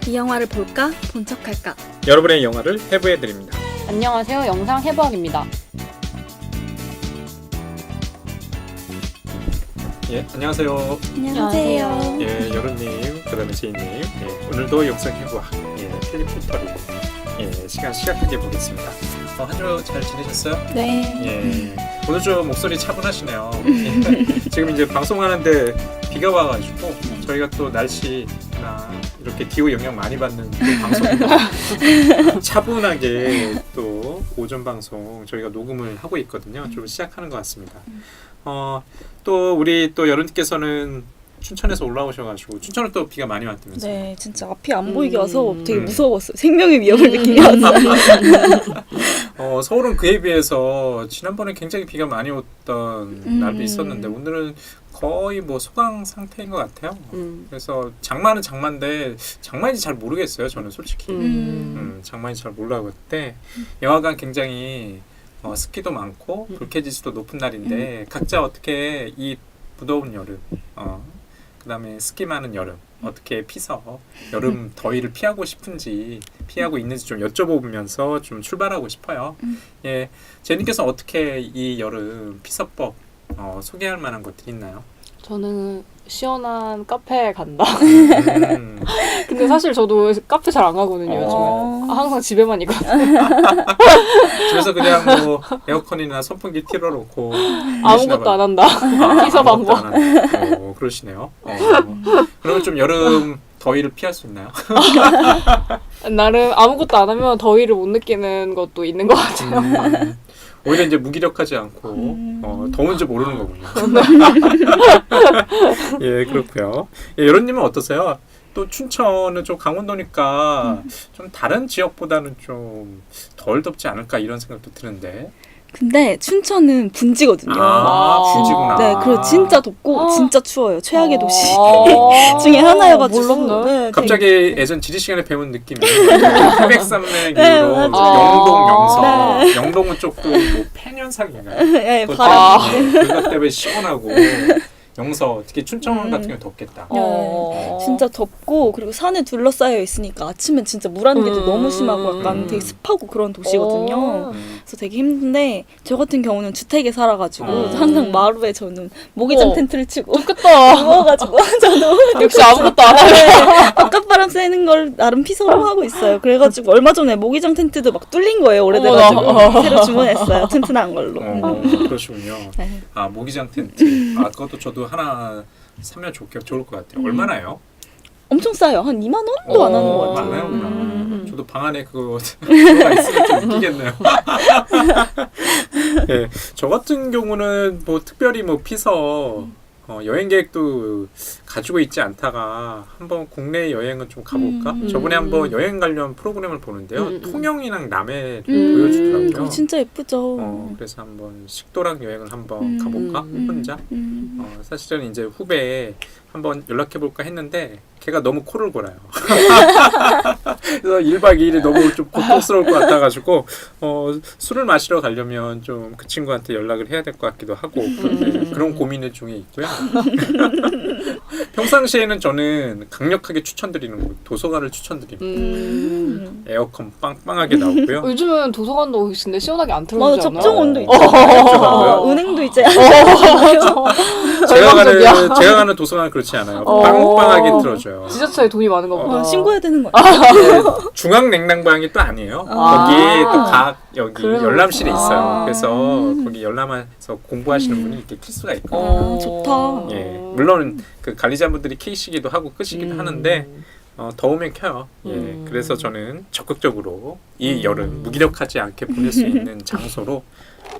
이 영화를 볼까? 본 척할까? 여러분의 영화를 해부해드립니다. 안녕하세요. 영상 해부학입니다. 예, 안녕하세요. 안녕하세요. 예, 여름님, 그 다음에 제이님. 예, 오늘도 영상 해부학, 필립 필터리. 시간 시작하게 보겠습니다. 한 주 잘 지내셨어요? 네. 오늘 좀 목소리 차분하시네요. 지금 이제 방송하는데 비가 와가지고 저희가 또 날씨나 이렇게 기후 영향 많이 받는 그 방송이라 차분하게 또 오전 방송 저희가 녹음을 하고 있거든요. 좀 시작하는 것 같습니다. 또 우리 또 여름님께서는 춘천에서 올라오셔가지고 춘천은 또 비가 많이 왔다면서요? 네, 진짜 앞이 안 보이게 와서 되게 무서웠어요. 생명의 위협을 느끼게 왔어요. 서울은 그에 비해서 지난번에 굉장히 비가 많이 왔던 날도 있었는데 오늘은 거의 뭐 소강 상태인 것 같아요. 그래서 장마는 장마인데 장마인지 잘 모르겠어요. 저는 솔직히 장마인지 잘 몰라봤는데 영화관 굉장히 습기도 많고 불쾌지수도 높은 날인데 각자 어떻게 이 무더운 여름 그 다음에 습기 많은 여름 어떻게 피서 여름 더위를 피하고 싶은지 피하고 있는지 좀 여쭤보면서 좀 출발하고 싶어요. 예, 제니께서 어떻게 이 여름 피서법 소개할 만한 것들이 있나요? 저는 시원한 카페에 간다. 근데 사실 저도 카페 잘 안 가거든요. 요즘에. 항상 집에만 있거든요. 집에서 그냥 뭐 에어컨이나 선풍기 틀어놓고 아무것도 안 한다. 피서 방법. 그러시네요. 그러면 좀 여름 더위를 피할 수 있나요? 나름 아무것도 안 하면 더위를 못 느끼는 것도 있는 것 같아요. 오히려 이제 무기력하지 않고 더운지 모르는 거군요. 예, 그렇고요. 예, 여론님은 어떠세요? 또 춘천은 좀 강원도니까 좀 다른 지역보다는 좀 덜 덥지 않을까 이런 생각도 드는데. 근데 춘천은 분지거든요. 분지구나. 네, 그리고 진짜 덥고 진짜 추워요. 최악의 도시 중에 하나여가지고. 몰랐네. 네, 갑자기 예전 지리 시간에 배운 느낌이 태백산맥 이후로 영동, 영서. 영동은 조금 뭐 팬현상인가요? 네, 그것 때문에 시원하고 영서, 특히 춘천 같은 경우 덥겠다. 진짜 덥고 그리고 산에 둘러싸여 있으니까 아침엔 진짜 물 안개도 너무 심하고 약간 되게 습하고 그런 도시거든요. 그래서 되게 힘든데 저 같은 경우는 주택에 살아가지고 항상 마루에 저는 모기장 텐트를 치고 좋겠다. 누워가지고 저도 역시 아무것도 안 하네. 바깥바람 쐬는 걸 나름 피서로 하고 있어요. 그래가지고 얼마 전에 모기장 텐트도 막 뚫린 거예요. 오래돼가지고 새로 주문했어요. 튼튼한 걸로. 그러시군요. 네. 모기장 텐트. 그것도 저도 하나 사면 좋을 것 같아요. 얼마나요? 엄청 싸요. 한 2만 원도 안 하는 것 같아요. 많아요. 저도 방 안에 그거 들어가 있으면 좀 웃기겠네요. 네, 저 같은 경우는 뭐 특별히 뭐 피서 여행 계획도 가지고 있지 않다가 한번 국내 여행은 좀 가볼까? 저번에 한번 여행 관련 프로그램을 보는데요. 통영이랑 남해 보여주더라고요. 그거 진짜 예쁘죠. 그래서 한번 식도락 여행을 한번 가볼까? 혼자? 사실은 이제 후배에 한번 연락해볼까 했는데 걔가 너무 코를 골아요. 그래서 1박 2일이 너무 좀 고통스러울 것 같아가지고 술을 마시러 가려면 좀 그 친구한테 연락을 해야 될 것 같기도 하고 그런 고민의 중에 있고요. 평상시에는 저는 강력하게 추천드리는 곳 도서관을 추천드립니다. 에어컨 빵빵하게 나오고요. 요즘은 도서관도 근데 시원하게 안 맞아, 틀어주지 않아요? 접종 온도 있죠. 은행도 있지. 제가 가는 도서관은 그렇지 않아요. 빵빵하게 틀어줘요. 지자체에 돈이 많은가 보다. 신고해야 되는 거야. 중앙 냉난방이 또 아니에요. 거기 또 각 여기 열람실에 있어요. 그래서 거기 열람해서 공부하시는 분이 이렇게 킬 수가 있거든요. 좋다. 예, 물론 그 관리자분들이 키시기도 하고 끄시기도 하는데 더우면 켜요. 예, 그래서 저는 적극적으로 이 여름 무기력하지 않게 보낼 수 있는 장소로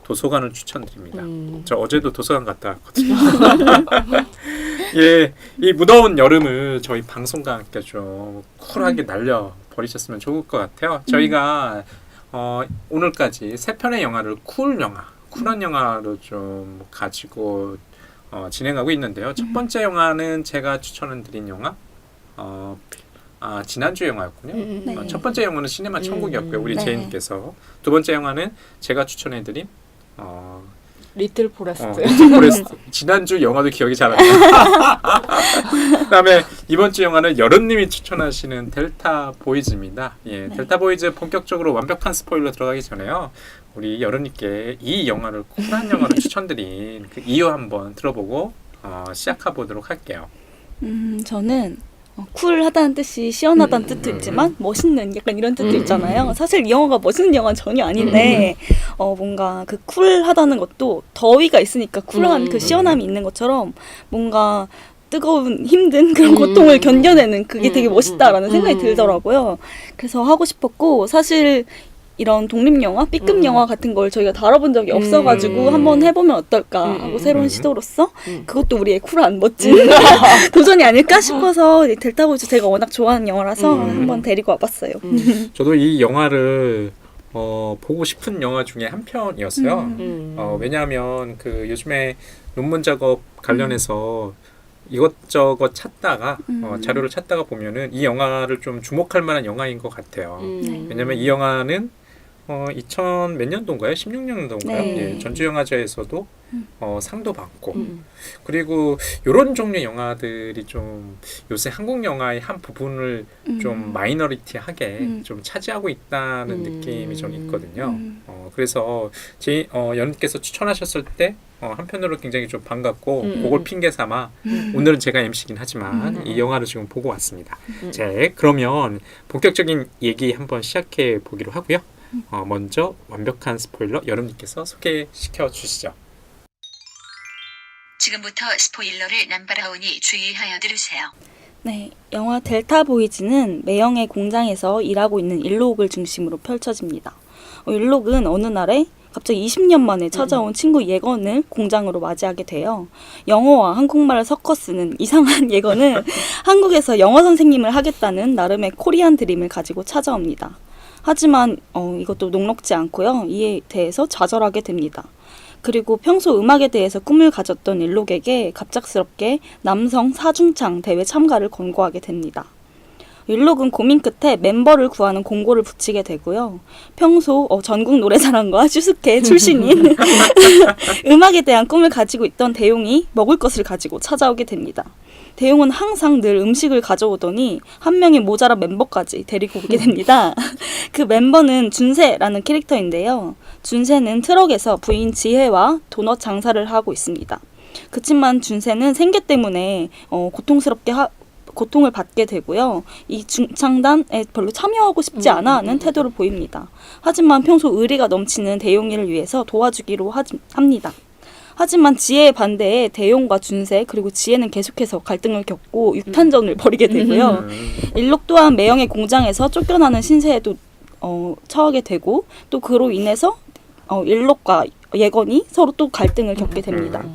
도서관을 추천드립니다. 저 어제도 도서관 갔다 왔거든요. 예, 이 무더운 여름을 저희 방송과 함께 좀 쿨하게 날려버리셨으면 좋을 것 같아요. 저희가 오늘까지 3편의 영화를 쿨한 영화로 좀 가지고 진행하고 있는데요. 첫 번째 영화는 제가 추천드린 영화 지난주 영화였군요. 네. 첫 번째 영화는 시네마 천국이었고요. 우리 제이님께서 두 번째 영화는 제가 추천해드린 리틀 포레스트. 포레스트. 지난주 영화도 기억이 잘 안 나요. 그다음에 이번 주 영화는 여름님이 추천하시는 델타 보이즈입니다. 예, 네. 델타 보이즈 본격적으로 완벽한 스포일러 들어가기 전에요. 우리 여름님께 이 영화를 쿨한 영화를 추천드린 그 이유 한번 들어보고 시작해 보도록 할게요. 저는 쿨하다는 뜻이 시원하다는 뜻도 있지만 멋있는 약간 이런 뜻도 있잖아요. 사실 이 영화가 멋있는 영화는 전혀 아닌데 뭔가 그 쿨하다는 것도 더위가 있으니까 쿨한 그 시원함이 있는 것처럼 뭔가 뜨거운 힘든 그런 고통을 견뎌내는 그게 되게 멋있다라는 생각이 들더라고요. 그래서 하고 싶었고 사실 이런 독립영화, B급 영화 같은 걸 저희가 다뤄본 적이 없어가지고 한번 해보면 어떨까 하고 새로운 시도로서 그것도 우리의 쿨한 멋진 도전이 아닐까 싶어서 델타 보이즈 제가 워낙 좋아하는 영화라서 한번 데리고 와봤어요. 저도 이 영화를 보고 싶은 영화 중에 한 편이었어요. 왜냐하면 그 요즘에 논문 작업 관련해서 이것저것 찾다가 자료를 찾다가 보면은 이 영화를 좀 주목할 만한 영화인 것 같아요. 왜냐면 이 영화는 2000 몇 년도인가요? 16년도인가요? 네. 예, 전주영화제에서도 상도 받고 그리고 이런 종류의 영화들이 좀 요새 한국 영화의 한 부분을 좀 마이너리티하게 좀 차지하고 있다는 느낌이 좀 있거든요. 그래서 연님께서 추천하셨을 때 한편으로 굉장히 좀 반갑고 그걸 핑계 삼아 오늘은 제가 MC긴 하지만 이 영화를 지금 보고 왔습니다. 자, 그러면 본격적인 얘기 한번 시작해 보기로 하고요. 먼저 완벽한 스포일러 여름님께서 소개시켜 주시죠. 지금부터 스포일러를 남발하오니 주의하여 들으세요. 네, 영화 델타 보이즈는 매형의 공장에서 일하고 있는 일록을 중심으로 펼쳐집니다. 일록은 어느 날에 갑자기 20년 만에 찾아온 친구 예건을 공장으로 맞이하게 돼요. 영어와 한국말을 섞어 쓰는 이상한 예건은 한국에서 영어 선생님을 하겠다는 나름의 코리안 드림을 가지고 찾아옵니다. 하지만 이것도 녹록지 않고요. 이에 대해서 좌절하게 됩니다. 그리고 평소 음악에 대해서 꿈을 가졌던 일록에게 갑작스럽게 남성 사중창 대회 참가를 권고하게 됩니다. 일록은 고민 끝에 멤버를 구하는 공고를 붙이게 되고요. 평소 전국 노래자랑과 슈스케 출신인 음악에 대한 꿈을 가지고 있던 대용이 먹을 것을 가지고 찾아오게 됩니다. 대용은 항상 늘 음식을 가져오더니 한 명의 모자란 멤버까지 데리고 오게 됩니다. 그 멤버는 준세라는 캐릭터인데요. 준세는 트럭에서 부인 지혜와 도넛 장사를 하고 있습니다. 그치만 준세는 생계 때문에 고통을 받게 되고요. 이 중창단에 별로 참여하고 싶지 않아 하는 태도를 보입니다. 하지만 평소 의리가 넘치는 대용이를 위해서 도와주기로 합니다. 하지만 지혜의 반대에 대용과 준세 그리고 지혜는 계속해서 갈등을 겪고 육탄전을 벌이게 되고요. 일록 또한 매형의 공장에서 쫓겨나는 신세에도 처하게 되고 또 그로 인해서 일록과 예건이 서로 또 갈등을 겪게 됩니다.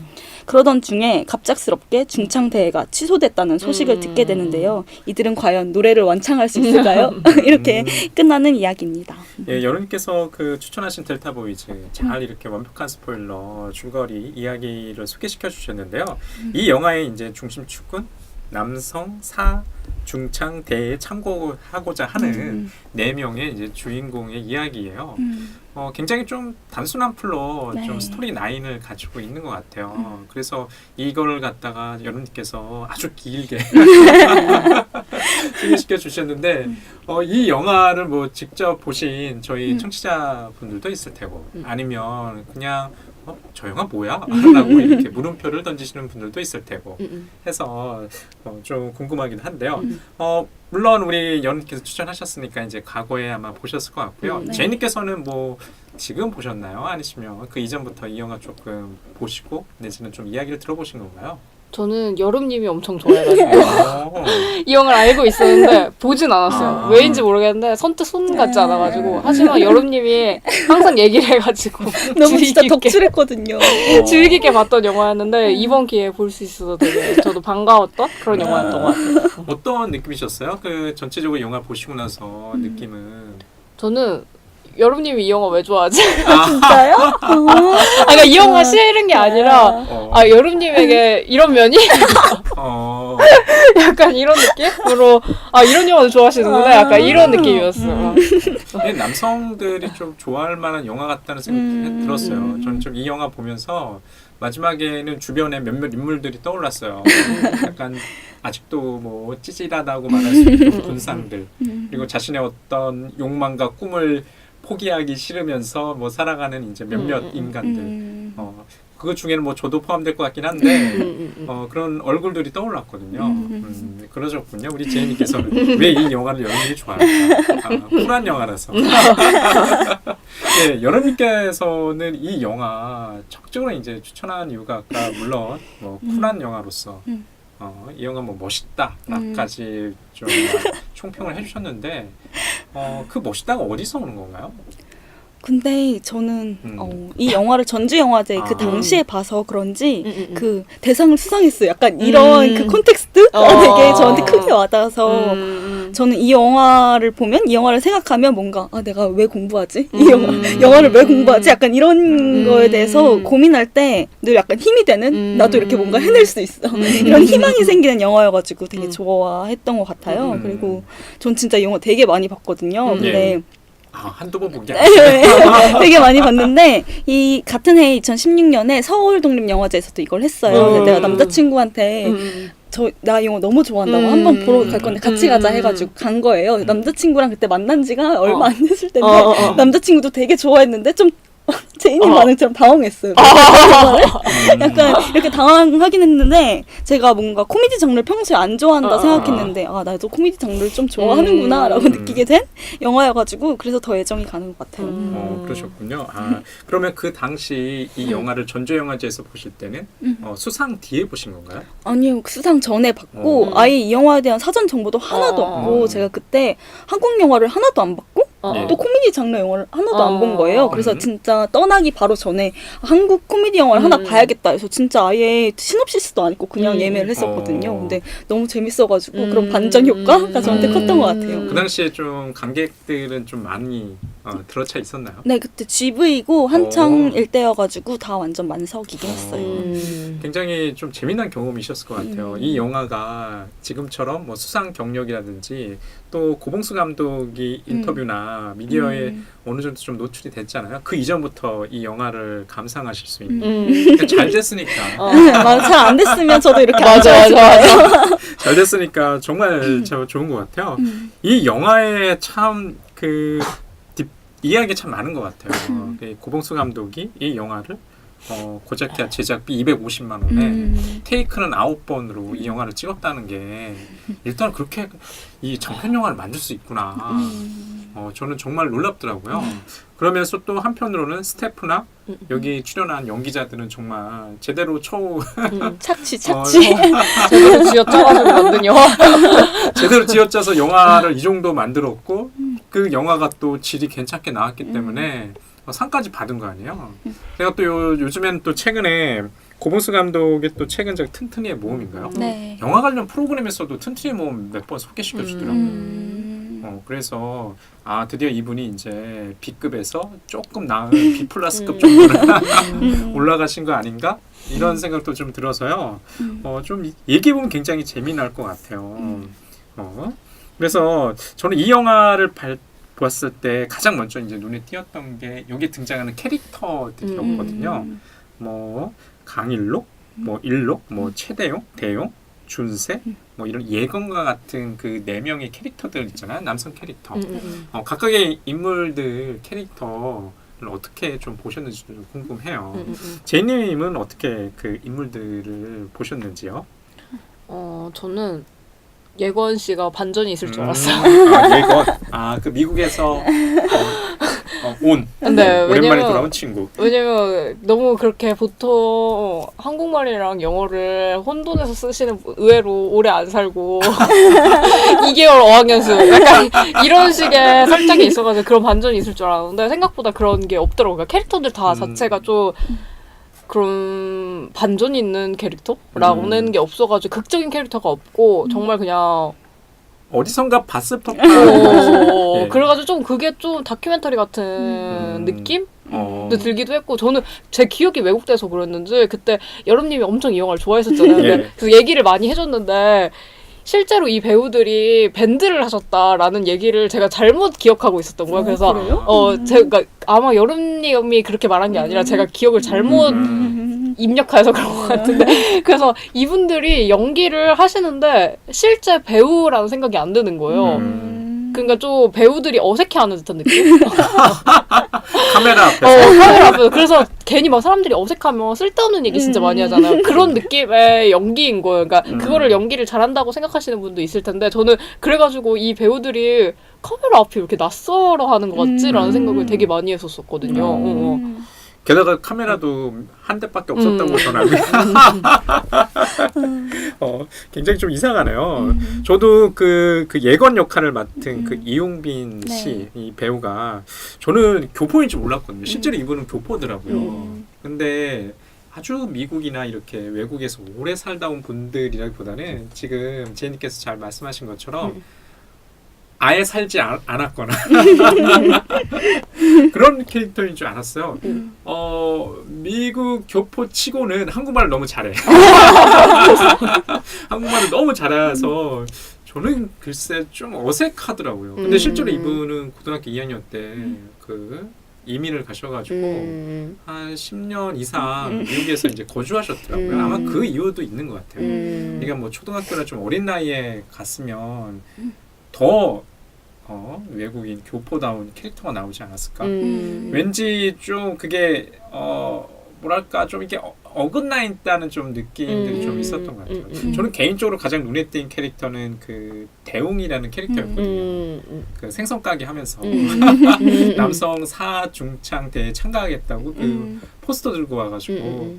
그러던 중에 갑작스럽게 중창대회가 취소됐다는 소식을 듣게 되는데요. 이들은 과연 노래를 완창할 수 있을까요? 이렇게 끝나는 이야기입니다. 예, 여름님께서 그 추천하신 델타 보이즈 잘 이렇게 완벽한 스포일러 줄거리 이야기를 소개시켜 주셨는데요. 이 영화의 이제 중심축은 남성 사 중창 대회에 참고하고자 하는 네 명의 이제 주인공의 이야기예요. 굉장히 좀 단순한 플로 네. 좀 스토리 라인을 가지고 있는 것 같아요. 그래서 이걸 갖다가 여러분께서 아주 길게 소개시켜 주셨는데 이 영화를 뭐 직접 보신 저희 청취자분들도 있을 테고 아니면 그냥 저 영화 뭐야? 라고 이렇게 물음표를 던지시는 분들도 있을 테고 해서 좀 궁금하긴 한데요. 물론 우리 연님께서 추천하셨으니까 이제 과거에 아마 보셨을 것 같고요. 네. 제이님께서는 뭐 지금 보셨나요? 아니시면 그 이전부터 이 영화 조금 보시고 내지는 좀 이야기를 들어보신 건가요? 저는 여름님이 엄청 좋아해가지고 이 영화를 알고 있었는데 보진 않았어요. 왜인지 모르겠는데 선뜻 손 같지 않아가지고 하지만 여름님이 항상 얘기를 해가지고 너무 진짜 주의 깊게 덕질했거든요. 주의 깊게 봤던 영화였는데 이번 기회에 볼 수 있어서 되게 저도 반가웠던 그런 영화였던 것 같아요. 어떤 느낌이셨어요? 그 전체적으로 영화 보시고 나서 느낌은? 저는 여름님이 이 영화 왜 좋아하지? 진짜요? 그러니까 이 영화 싫은 게 아니라 여름님에게 이런 면이 약간 이런 느낌으로 이런 영화도 좋아하시는구나 약간 이런 느낌이었어요. 근데 남성들이 좀 좋아할 만한 영화 같다는 생각이 들었어요. 저는 좀 이 영화 보면서 마지막에는 주변에 몇몇 인물들이 떠올랐어요. 약간 아직도 뭐 찌질하다고 말할 수 있는 군상들, 그리고 자신의 어떤 욕망과 꿈을 포기하기 싫으면서 뭐 살아가는 이제 몇몇 인간들. 그 중에는 뭐 저도 포함될 것 같긴 한데 그런 얼굴들이 떠올랐거든요. 그러셨군요. 우리 제이님께서는 왜 이 영화를 여러분들이 좋아할까? 쿨한 영화라서. 네, 여러분께서는 이 영화 적극적으로 이제 추천한 이유가 아까 물론 뭐 쿨한 영화로서 이 영화 뭐 멋있다까지 좀 총평을 해주셨는데 그 멋있다가 어디서 오는 건가요? 근데 저는 이 영화를 전주영화제 그 당시에 봐서 그런지 그 대상을 수상했어요. 약간 이런 그 콘텍스트가 되게 저한테 크게 와닿아서 저는 이 영화를 보면 이 영화를 생각하면 뭔가 내가 왜 공부하지? 이 영화를 왜 공부하지? 약간 이런 거에 대해서 고민할 때 늘 약간 힘이 되는 나도 이렇게 뭔가 해낼 수 있어. 이런 희망이 생기는 영화여가지고 되게 좋아했던 것 같아요. 그리고 전 진짜 이 영화 되게 많이 봤거든요. 근데 한두 번 본 게 아니에요. 되게 많이 봤는데 이 같은 해 2016년에 서울독립영화제에서도 이걸 했어요. 내가 남자친구한테 나 영화 너무 좋아한다고 한번 보러 갈 건데 같이 가자 해가지고 간 거예요. 남자친구랑 그때 만난 지가 얼마 안 됐을 텐데 남자친구도 되게 좋아했는데 좀 제이님 반응처럼 당황했어요. 약간 이렇게 당황하긴 했는데 제가 뭔가 코미디 장르를 평소에 안 좋아한다 생각했는데 나도 코미디 장르를 좀 좋아하는구나 라고 느끼게 된 영화여가지고 그래서 더 애정이 가는 것 같아요. 그러셨군요. 그러면 그 당시 이 영화를 전주영화제에서 보실 때는 수상 뒤에 보신 건가요? 아니요. 수상 전에 봤고 아예 이 영화에 대한 사전 정보도 하나도 없고 제가 그때 한국 영화를 하나도 안 봤고 또 코미디 장르 영화를 하나도 안 본 거예요. 그래서 진짜 떠나기 바로 전에 한국 코미디 영화를 하나 봐야겠다 해서 진짜 아예 시놉시스도 안 읽고 그냥 예매를 했었거든요. 근데 너무 재밌어가지고 그런 반전 효과가 저한테 컸던 것 같아요. 그 당시에 좀 관객들은 좀 많이 들어차 있었나요? 네, 그때 GV고 한창일 때여가지고 다 완전 만석이긴 했어요. 굉장히 좀 재미난 경험이셨을 것 같아요. 이 영화가 지금처럼 뭐 수상 경력이라든지 또 고봉수 감독이 인터뷰나 미디어에 어느 정도 좀 노출이 됐잖아요. 그 이전부터 이 영화를 감상하실 수 있는. 그러니까 잘 됐으니까. 잘 안 됐으면 저도 이렇게 맞아. 잘 됐으니까 정말 좋은 것 같아요. 이 영화에 참 이야기 참 많은 것 같아요. 고봉수 감독이 이 영화를 고작해야 제작비 250만 원에 테이크는 9번으로 이 영화를 찍었다는 게 일단 그렇게 이 장편 영화를 만들 수 있구나. 저는 정말 놀랍더라고요. 그러면서 또 한편으로는 스태프나 여기 출연한 연기자들은 정말 제대로 착취. 제대로 쥐어짜가지고 만든 영화. 제대로 쥐어짜서 영화를 이 정도 만들었고 그 영화가 또 질이 괜찮게 나왔기 때문에 상까지 받은 거 아니에요. 제가 또 요즘엔 또 최근에 고봉수 감독의 또 최근작 튼튼이의 모험인가요? 네. 영화 관련 프로그램에서도 튼튼이의 모험 몇 번 소개시켜 주더라고요. 그래서 드디어 이분이 이제 B급에서 조금 나은 B 플러스급 정도로 올라가신 거 아닌가? 이런 생각도 좀 들어서요. 좀 얘기해 보면 굉장히 재미날 것 같아요. 그래서 저는 이 영화를 보았을 때 가장 먼저 이제 눈에 띄었던 게 여기 등장하는 캐릭터들이었거든요. 뭐 강일록, 뭐 일록, 뭐 최대용, 대용, 준세, 뭐 이런 예건과 같은 그 4명의 캐릭터들 있잖아요. 남성 캐릭터. 각각의 인물들 캐릭터를 어떻게 좀 보셨는지 좀 궁금해요. 제이님은 어떻게 그 인물들을 보셨는지요? 저는 예건 씨가 반전이 있을 줄 알았어요. 예건. 그 미국에서 온. 네, 오랜만에 돌아온 친구. 왜냐면 너무 그렇게 보통 한국말이랑 영어를 혼돈해서 쓰시는 의외로 오래 안 살고 2개월 어학연수 약간 이런 식의 설정이 있어가지고 그런 반전이 있을 줄 알았는데 생각보다 그런 게 없더라고요. 캐릭터들 다 자체가 좀 그런 반전 있는 캐릭터라고는 게 없어가지고 극적인 캐릭터가 없고 정말 그냥 어디선가 봤을 법한 예. 그래가지고 좀 그게 좀 다큐멘터리 같은 느낌? 어. 도 들기도 했고 저는 제 기억이 왜곡돼서 그랬는지 그때 여름님이 엄청 이 영화를 좋아했었잖아요. 근데 예. 그래서 얘기를 많이 해줬는데 실제로 이 배우들이 밴드를 하셨다라는 얘기를 제가 잘못 기억하고 있었던 거예요. 그래서 그래요? 제가 아마 여름님이 그렇게 말한 게 아니라 제가 기억을 잘못 입력해서 그런 것 같은데 그래서 이분들이 연기를 하시는데 실제 배우라는 생각이 안 드는 거예요. 그러니까 좀 배우들이 어색해하는 듯한 느낌? 카메라 앞에서 카메라 앞에서. 그래서 괜히 막 사람들이 어색하면 쓸데없는 얘기 진짜 많이 하잖아요. 그런 느낌의 연기인 거예요. 그러니까 그거를 연기를 잘한다고 생각하시는 분도 있을 텐데 저는 그래가지고 이 배우들이 카메라 앞에 이렇게 낯설어 하는 것 같지라는 생각을 되게 많이 했었거든요. 게다가 카메라도 한 대밖에 없었다고 저는 알고 굉장히 좀 이상하네요. 저도 그 예건 역할을 맡은 그 이용빈 씨, 이 배우가 저는 교포인 줄 몰랐거든요. 실제로 이분은 교포더라고요. 근데 아주 미국이나 이렇게 외국에서 오래 살다 온 분들이라기보다는 지금 제이님께서 잘 말씀하신 것처럼 아예 살지 않았거나 그런 캐릭터인 줄 알았어요. 미국 교포 치고는 한국말을 너무 잘해. 한국말을 너무 잘해서 저는 글쎄 좀 어색하더라고요. 근데 실제로 이분은 고등학교 2학년 때 그 이민을 가셔가지고 한 10년 이상 미국에서 이제 거주하셨더라고요. 아마 그 이유도 있는 것 같아요. 그러니까 뭐 초등학교나 좀 어린 나이에 갔으면 더 외국인 교포다운 캐릭터가 나오지 않았을까? 왠지 좀 그게 뭐랄까 좀 이렇게 어긋나 있다는 좀 느낌들이 좀 있었던 것 같아요. 저는 개인적으로 가장 눈에 띈 캐릭터는 그 대웅이라는 캐릭터였거든요. 그 생선 가게 하면서 남성 사중창대에 참가하겠다고 그 포스터 들고 와가지고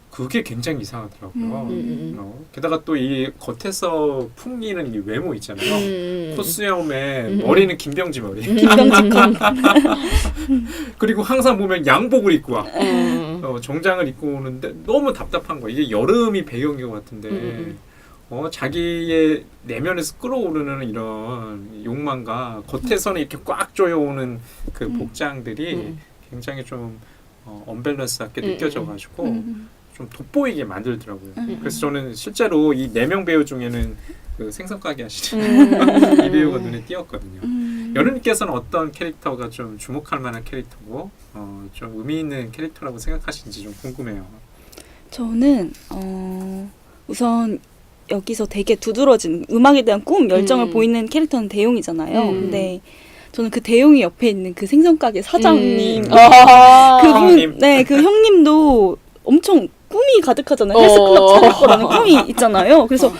그게 굉장히 이상하더라고요. 게다가 또 이 겉에서 풍기는 이 외모 있잖아요. 코수염에 머리는 김병지 머리. 김병지 컷. 그리고 항상 보면 양복을 입고 와. 정장을 입고 오는데 너무 답답한 거야. 이게 여름이 배경인 것 같은데 자기의 내면에서 끌어오르는 이런 욕망과 겉에서는 이렇게 꽉 조여오는 그 복장들이 굉장히 좀 언밸런스하게 느껴져가지고 좀 돋보이게 만들더라고요. 그래서 저는 실제로 이 4명 배우 중에는 그 생선 가게 하시는 이 배우가 눈에 띄었거든요. 여름님께서는 어떤 캐릭터가 좀 주목할 만한 캐릭터고 좀 의미 있는 캐릭터라고 생각하시는지 좀 궁금해요. 저는 우선 여기서 되게 두드러진 음악에 대한 꿈, 열정을 보이는 캐릭터는 대용이잖아요. 근데 저는 그 대용이 옆에 있는 그 생선 가게 사장님 그분, 네, 그 형님도 엄청 꿈이 가득하잖아요. 헬스클럽 차릴 거라는 꿈이 있잖아요. 그래서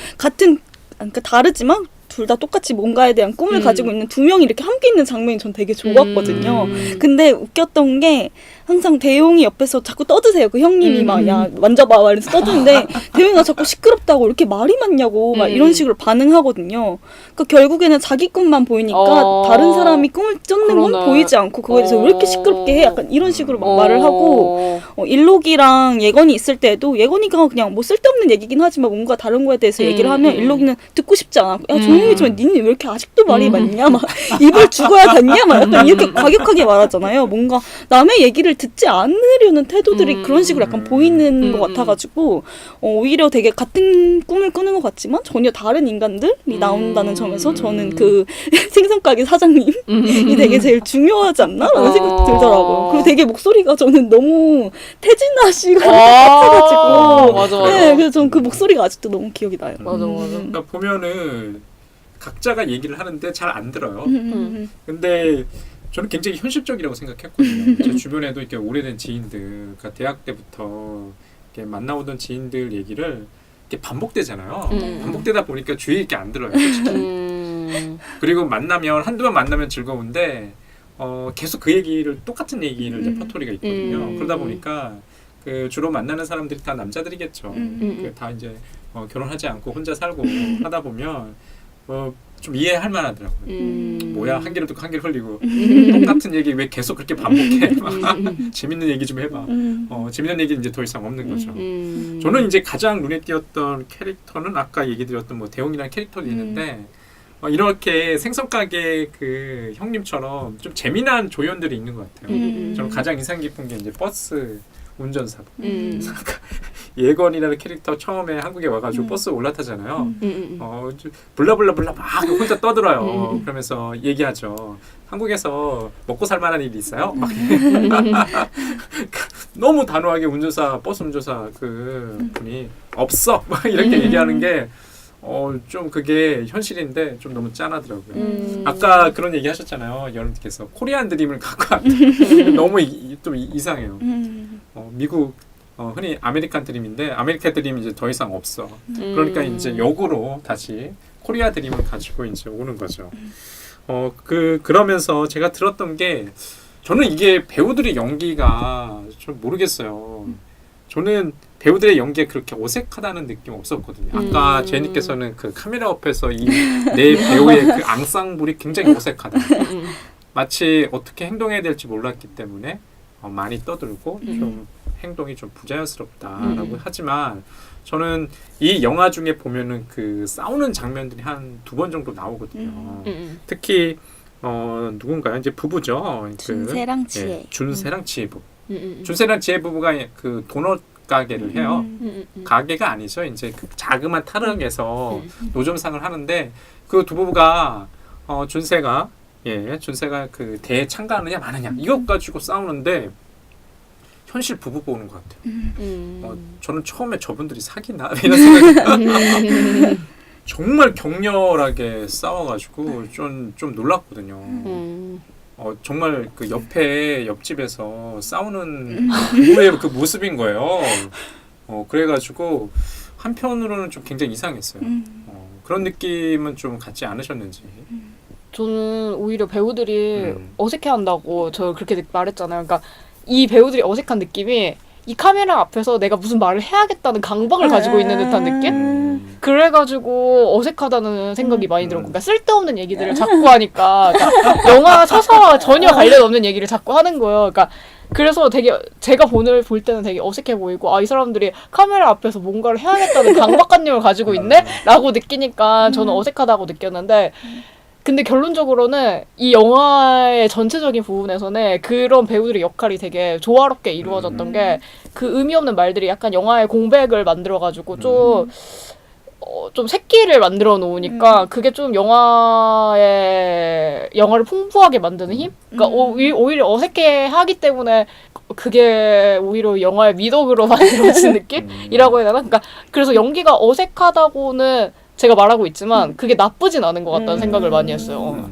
그러니까 다르지만 둘 다 똑같이 뭔가에 대한 꿈을 가지고 있는 두 명이 이렇게 함께 있는 장면이 전 되게 좋았거든요. 근데 웃겼던 게 항상 대용이 옆에서 자꾸 떠드세요. 그 형님이 막 야 만져봐 이러면서 떠드는데 대용이가 자꾸 시끄럽다고 이렇게 말이 많냐고 막 이런 식으로 반응하거든요. 그러니까 결국에는 자기 꿈만 보이니까 다른 사람이 꿈을 쫓는 건 보이지 않고 그거에 대해서 왜 이렇게 시끄럽게 해? 약간 이런 식으로 막 말을 하고 일록이랑 예건이 있을 때도 예건이가 그냥 뭐 쓸데없는 얘기긴 하지만 뭔가 다른 거에 대해서 얘기를 하면 일록이는 듣고 싶지 않아. 야 조용히 좀 니는 왜 이렇게 아직도 말이 많냐? 막 입을 죽어야 됐냐? 막 약간 이렇게 과격하게 말하잖아요. 뭔가 남의 얘기를 듣지 않으려는 태도들이 그런 식으로 약간 보이는 것 같아가지고 오히려 되게 같은 꿈을 꾸는 것 같지만 전혀 다른 인간들이 나온다는 점에서 저는 그 생선가게 사장님이 되게 제일 중요하지 않나라는 생각이 들더라고요. 그리고 되게 목소리가 저는 너무 태진아 씨가 같아가지고 맞아. 네, 그래서 저는 그 목소리가 아직도 너무 기억이 나요. 맞아. 그러니까 보면은 각자가 얘기를 하는데 잘 안 들어요. 근데 저는 굉장히 현실적이라고 생각했거든요. 제 주변에도 이렇게 오래된 지인들, 그러니까 대학 때부터 이렇게 만나오던 지인들 얘기를 이렇게 반복되잖아요. 반복되다 보니까 주의 있게 안 들어요. 그리고 만나면 한두 번 만나면 즐거운데 계속 그 얘기를 똑같은 얘기를 레퍼토리가 있거든요. 그러다 보니까 그 주로 만나는 사람들이 다 남자들이겠죠. 다 이제 결혼하지 않고 혼자 살고 하다 보면 좀 이해할 만하더라고요. 뭐야 한 귀로 듣고 한 귀로 흘리고 똑같은 얘기 왜 계속 그렇게 반복해? 재밌는 얘기 좀 해봐. 재밌는 얘기는 이제 더 이상 없는 거죠. 저는 이제 가장 눈에 띄었던 캐릭터는 아까 얘기 드렸던 뭐 대웅이라는 캐릭터도 있는데 이렇게 생선가게 그 형님처럼 좀 재미난 조연들이 있는 것 같아요. 저는 가장 인상 깊은 게 이제 버스 운전사. 예건이라는 캐릭터 처음에 한국에 와가지고 버스 올라타잖아요. 블라블라블라 막 혼자 떠들어요. 그러면서 얘기하죠. 한국에서 먹고 살만한 일이 있어요? 막 너무 단호하게 버스 운전사 그 분이 없어! 막 이렇게 얘기하는 게 좀 그게 현실인데 좀 너무 짠하더라고요. 아까 그런 얘기 하셨잖아요. 여러분께서 코리안 드림을 갖고 왔다. 너무 좀 이상해요. 미국 흔히 아메리칸 드림인데 아메리칸 드림이 이제 더 이상 없어. 그러니까 이제 역으로 다시 코리아 드림을 가지고 이제 오는 거죠. 그러면서 제가 들었던 게 저는 이게 배우들의 연기가 좀 모르겠어요. 저는 배우들의 연기에 그렇게 어색하다는 느낌 없었거든요. 아까 제니께서는 그 카메라 앞에서 이 네 배우의 그 앙상블이 굉장히 어색하다. 마치 어떻게 행동해야 될지 몰랐기 때문에 많이 떠들고 좀 행동이 좀 부자연스럽다라고 하지만 저는 이 영화 중에 보면은 그 싸우는 장면들이 한 2번 정도 나오거든요. 특히 누군가요? 이제 부부죠. 준세랑 지혜. 준세랑 지혜 부부. 준세랑 지혜 부부가 그 도넛 가게를 해요. 가게가 아니죠. 이제 그 자그마한 타르에서 노점상을 하는데 그 두 부부가 준세가 그 대에 참가하느냐 마느냐 이것 가지고 싸우는데 현실 부부 보는 것 같아요. 저는 처음에 저분들이 사귀나 이런 생각이 정말 격렬하게 싸워가지고 좀 놀랐거든요. 정말 그 옆집에서 싸우는 부부의 그 모습인 거예요. 그래가지고 한편으로는 좀 굉장히 이상했어요. 그런 느낌은 좀 갖지 않으셨는지. 저는 오히려 배우들이 어색해한다고 저 그렇게 말했잖아요. 그러니까 이 배우들이 어색한 느낌이 이 카메라 앞에서 내가 무슨 말을 해야겠다는 강박을 가지고 있는 듯한 느낌? 그래가지고 어색하다는 생각이 많이 들었고, 그러니까 쓸데없는 얘기들을 자꾸 하니까, 그러니까 영화 서사와 전혀 관련 없는 얘기를 자꾸 하는 거예요. 그러니까 그래서 되게 제가 볼 때는 되게 어색해 보이고, 이 사람들이 카메라 앞에서 뭔가를 해야겠다는 강박관념을 가지고 있네?라고 느끼니까 저는 어색하다고 느꼈는데. 근데 결론적으로는 이 영화의 전체적인 부분에서는 그런 배우들의 역할이 되게 조화롭게 이루어졌던 게 그 의미 없는 말들이 약간 영화의 공백을 만들어가지고 좀 새끼를 만들어 놓으니까 그게 좀 영화를 풍부하게 만드는 힘? 그러니까 오히려 어색해 하기 때문에 그게 오히려 영화의 미덕으로 만들어진 느낌이라고 해야 되나? 그러니까 그래서 연기가 어색하다고는 제가 말하고 있지만 그게 나쁘진 않은 것 같다는 생각을 많이 했어요.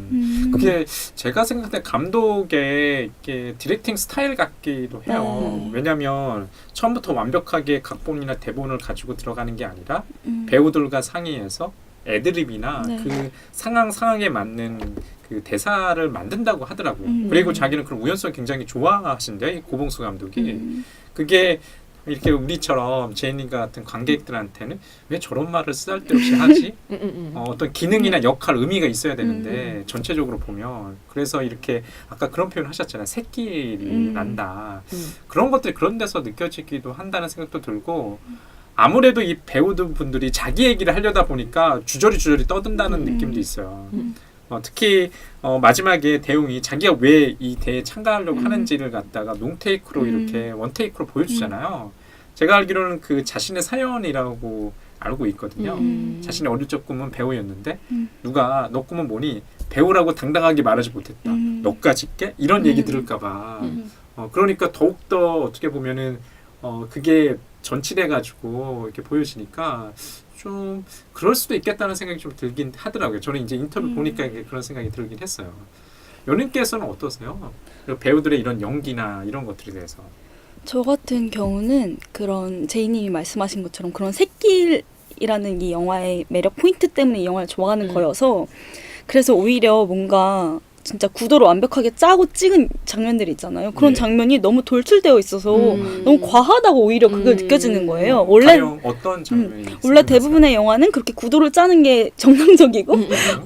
그게 제가 생각할 때 감독의 디렉팅 스타일 같기도 해요. 왜냐하면 처음부터 완벽하게 각본이나 대본을 가지고 들어가는 게 아니라 배우들과 상의해서 애드립이나 그 상황에 맞는 그 대사를 만든다고 하더라고요. 그리고 자기는 그런 우연성 굉장히 좋아하신대, 고봉수 감독이. 그게 이렇게 우리처럼 제니가 같은 관객들한테는 왜 저런 말을 쓰잘데없이 하지? 어떤 기능이나 역할, 의미가 있어야 되는데 전체적으로 보면 그래서 이렇게 아까 그런 표현 하셨잖아요. 새끼를 난다. 그런 것들이 그런 데서 느껴지기도 한다는 생각도 들고 아무래도 이 배우분들이 자기 얘기를 하려다 보니까 주저리 떠든다는 느낌도 있어요. 특히 마지막에 대웅이 자기가 왜 이 대회에 참가하려고 하는지를 갖다가 롱테이크로 이렇게 원테이크로 보여주잖아요. 제가 알기로는 그 자신의 사연이라고 알고 있거든요. 자신의 어릴 적 꿈은 배우였는데 누가 너 꿈은 뭐니? 배우라고 당당하게 말하지 못했다. 너까지 게? 이런 얘기 들을까 봐. 그러니까 더욱더 어떻게 보면은 그게 전치돼가지고 이렇게 보여지니까 좀 그럴 수도 있겠다는 생각이 좀 들긴 하더라고요. 저는 이제 인터뷰 보니까 그런 생각이 들긴 했어요. 연인께서는 어떠세요? 배우들의 이런 연기나 이런 것들에 대해서. 저 같은 경우는 그런 제이님이 말씀하신 것처럼 그런 새끼라는 이 영화의 매력 포인트 때문에 이 영화를 좋아하는 거여서 그래서 오히려 뭔가 진짜 구도를 완벽하게 짜고 찍은 장면들이 있잖아요. 그런 장면이 너무 돌출되어 있어서 너무 과하다고 오히려 그게 느껴지는 거예요. 원래 어떤 장면이 원래 대부분의 영화는 그렇게 구도를 짜는 게 정상적이고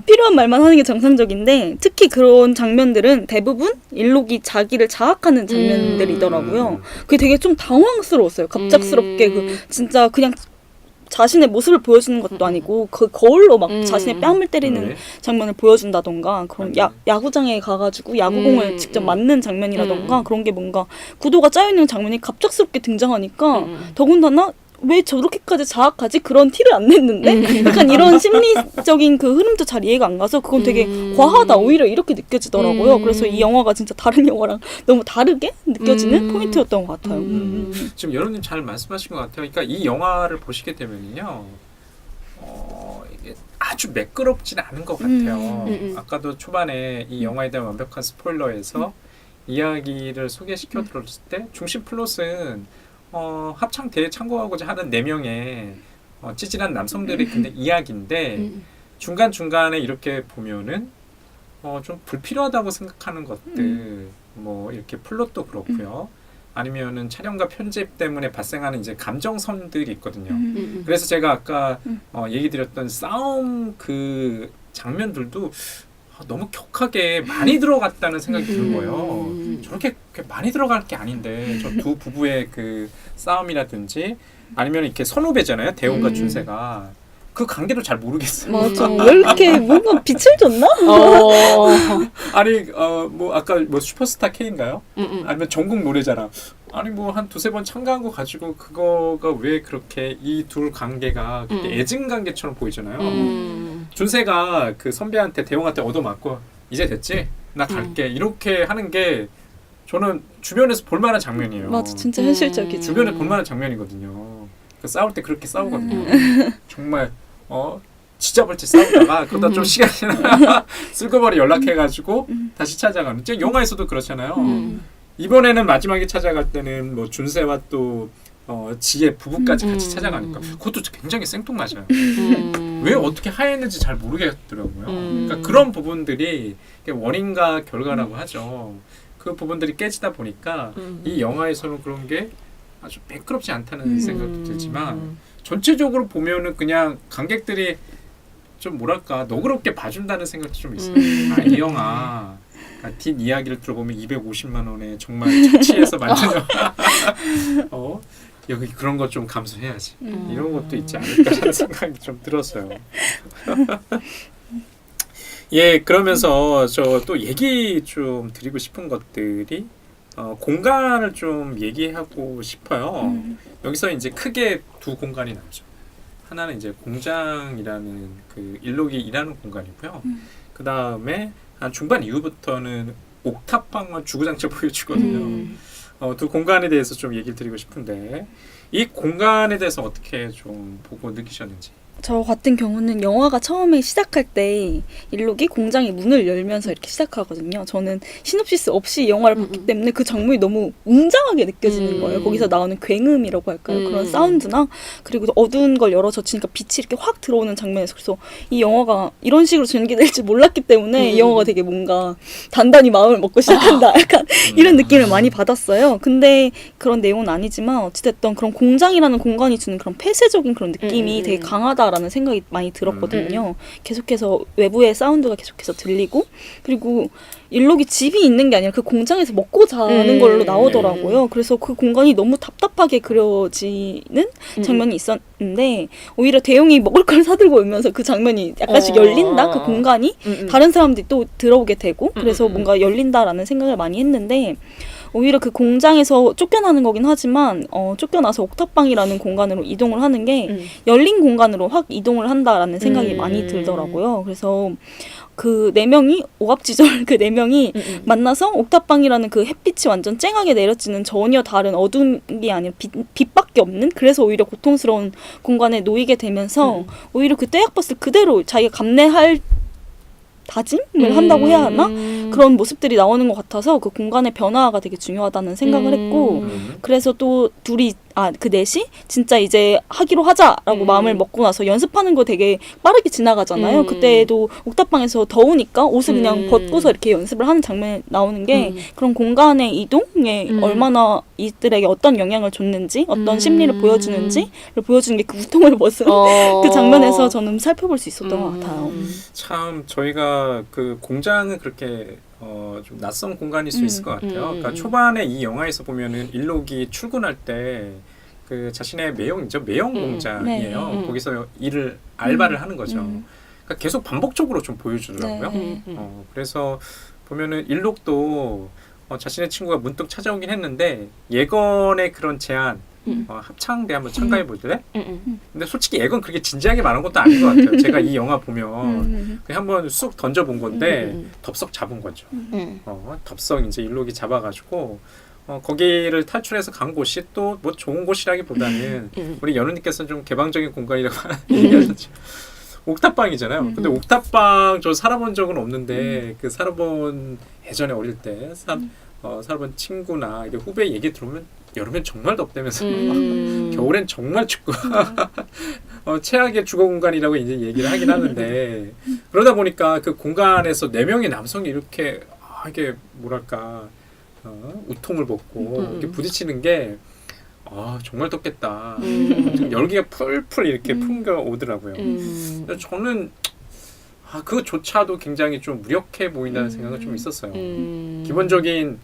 필요한 말만 하는 게 정상적인데 특히 그런 장면들은 대부분 일록이 자기를 자학하는 장면들이더라고요. 그게 되게 좀 당황스러웠어요. 갑작스럽게 그 진짜 그냥 자신의 모습을 보여주는 것도 아니고 그 거울로 막 자신의 뺨을 때리는 네. 장면을 보여준다던가 그런 야구장에 가가지고 야구공을 직접 맞는 장면이라던가 그런 게 뭔가 구도가 짜여있는 장면이 갑작스럽게 등장하니까 더군다나 왜 저렇게까지 자학하지? 그런 티를 안 냈는데 약간 이런 심리적인 그 흐름도 잘 이해가 안 가서 그건 되게 과하다 오히려 이렇게 느껴지더라고요. 그래서 이 영화가 진짜 다른 영화랑 너무 다르게 느껴지는 포인트였던 것 같아요. 지금 여러분님 잘 말씀하신 것 같아요. 그러니까 이 영화를 보시게 되면요, 이게 아주 매끄럽지는 않은 것 같아요. 아까도 초반에 이 영화에 대한 완벽한 스포일러에서 이야기를 소개시켜 드렸을 때 중심 플롯은 합창대에 참고하고자 하는 4명의 찌질한 남성들의 근데 이야기인데 중간중간에 이렇게 보면은 좀 불필요하다고 생각하는 것들 뭐 이렇게 플롯도 그렇고요. 아니면은 촬영과 편집 때문에 발생하는 이제 감정선들이 있거든요. 그래서 제가 아까 얘기 드렸던 싸움 그 장면들도 너무 격하게 많이 들어갔다는 생각이 드는 거예요. 저렇게 많이 들어갈 게 아닌데 저 두 부부의 그 싸움이라든지 아니면 이렇게 선후배잖아요. 대웅과 준세가 그 관계도 잘 모르겠어요. 맞아. 왜 이렇게 뭔가 빛을 줬나? 아니 뭐 아까 뭐 슈퍼스타 K인가요? 아니면 전국 노래자랑 아니 뭐 한 두세 번 참가한 거 가지고 그거가 왜 그렇게 이 둘 관계가 그렇게 애증 관계처럼 보이잖아요. 준세가 그 선배한테 대웅한테 얻어맞고 이제 됐지? 나 갈게 이렇게 하는 게 저는 주변에서 볼만한 장면이에요. 맞아, 진짜 현실적이죠. 주변에 볼만한 장면이거든요. 그 싸울 때 그렇게 싸우거든요. 정말 지저벌지 싸우다가 그러다 좀 시간이 지나 쓸고버리 연락해가지고 다시 찾아가는. 영화에서도 그렇잖아요. 이번에는 마지막에 찾아갈 때는 뭐 준세와 또 지혜 부부까지 같이 찾아가니까 그것도 굉장히 생뚱맞아요. 왜 어떻게 하였는지 잘 모르겠더라고요. 그러니까 그런 부분들이 원인과 결과라고 하죠. 그 부분들이 깨지다 보니까 이 영화에서는 그런 게 아주 매끄럽지 않다는 생각도 들지만 전체적으로 보면은 그냥 관객들이 좀 뭐랄까 너그럽게 봐준다는 생각도 좀 있어요. 이 영화 뒷 이야기를 들어보면 250만 원에 정말 착취해서 만든 영화. 여기 그런 것 좀 감수해야지. 이런 것도 있지 않을까라는 생각이 좀 들었어요. 예, 그러면서 저 또 얘기 좀 드리고 싶은 것들이 공간을 좀 얘기하고 싶어요. 여기서 이제 크게 두 공간이 나오죠. 하나는 이제 공장이라는 그 일록이 일하는 공간이고요. 그 다음에 한 중반 이후부터는 옥탑방을 주구장창 보여주거든요. 두 공간에 대해서 좀 얘기를 드리고 싶은데 이 공간에 대해서 어떻게 좀 보고 느끼셨는지. 저 같은 경우는 영화가 처음에 시작할 때 일록이 공장의 문을 열면서 이렇게 시작하거든요. 저는 시놉시스 없이 영화를 봤기 때문에 그 장면이 너무 웅장하게 느껴지는 거예요. 거기서 나오는 굉음이라고 할까요? 그런 사운드나 그리고 어두운 걸 열어젖히니까 빛이 이렇게 확 들어오는 장면에서 그래서 이 영화가 이런 식으로 전개될지 몰랐기 때문에 이 영화가 되게 뭔가 단단히 마음을 먹고 시작한다. 약간 이런 느낌을 많이 받았어요. 근데 그런 내용은 아니지만 어찌됐든 그런 공장이라는 공간이 주는 그런 폐쇄적인 그런 느낌이 되게 강하다 라는 생각이 많이 들었거든요. 계속해서 외부의 사운드가 계속해서 들리고 그리고 일록이 집이 있는 게 아니라 그 공장에서 먹고 자는 걸로 나오더라고요. 그래서 그 공간이 너무 답답하게 그려지는 장면이 있었는데 오히려 대용이 먹을 걸 사들고 오면서 그 장면이 약간씩 열린다? 그 공간이 다른 사람들이 또 들어오게 되고 그래서 뭔가 열린다라는 생각을 많이 했는데 오히려 그 공장에서 쫓겨나는 거긴 하지만 쫓겨나서 옥탑방이라는 공간으로 이동을 하는 게 열린 공간으로 확 이동을 한다라는 생각이 많이 들더라고요. 그래서 그 4명이 오합지졸 그 4명이 만나서 옥탑방이라는 그 햇빛이 완전 쨍하게 내려지는 전혀 다른 어두운 게 아니라 빛밖에 없는 그래서 오히려 고통스러운 공간에 놓이게 되면서 오히려 그 떼약버스를 그대로 자기가 감내할 다짐을 한다고 해야 하나? 그런 모습들이 나오는 것 같아서 그 공간의 변화가 되게 중요하다는 생각을 했고 그래서 또 둘이 그 넷이 진짜 이제 하기로 하자라고 마음을 먹고 나서 연습하는 거 되게 빠르게 지나가잖아요. 그때도 옥탑방에서 더우니까 옷을 그냥 벗고서 이렇게 연습을 하는 장면이 나오는 게 그런 공간의 이동에 얼마나 이들에게 어떤 영향을 줬는지 어떤 심리를 보여주는지를 보여주는 게 그 우통을 벗은 그 장면에서 저는 살펴볼 수 있었던 것 같아요. 참 저희가 그 공장은 그렇게 좀 낯선 공간일 수 있을 것 같아요. 그러니까 초반에 이 영화에서 보면은 일록이 출근할 때 그 자신의 매형이죠. 매형 공장이에요. 네. 거기서 알바를 하는 거죠. 그러니까 계속 반복적으로 좀 보여주더라고요. 네. 그래서 보면은 일록도 자신의 친구가 문득 찾아오긴 했는데 예건의 그런 제안 합창대 한번 참가해 볼래? 근데 솔직히 예건 그렇게 진지하게 말한 것도 아닌 것 같아요. 제가 이 영화 보면 그냥 한번 쑥 던져본 건데 덥석 잡은 거죠. 덥석 이제 일록이 잡아가지고 거기를 탈출해서 간 곳이 또 뭐 좋은 곳이라기보다는 우리 연우님께서는 좀 개방적인 공간이라고 얘기하셨죠. 옥탑방이잖아요. 근데 옥탑방 저 살아본 적은 없는데 그 살아본 예전에 어릴 때 살아본 친구나 이게 후배 얘기 들으면 여름엔 정말 덥다면서 겨울엔 정말 춥고 최악의 주거 공간이라고 이제 얘기를 하긴 하는데 그러다 보니까 그 공간에서 4명의 남성이 이렇게 이게 뭐랄까 우통을 벗고 이렇게 부딪히는 게 정말 덥겠다. 열기가 풀풀 이렇게 풍겨 오더라고요. 저는 그것조차도 굉장히 좀 무력해 보인다는 생각은 좀 있었어요. 기본적인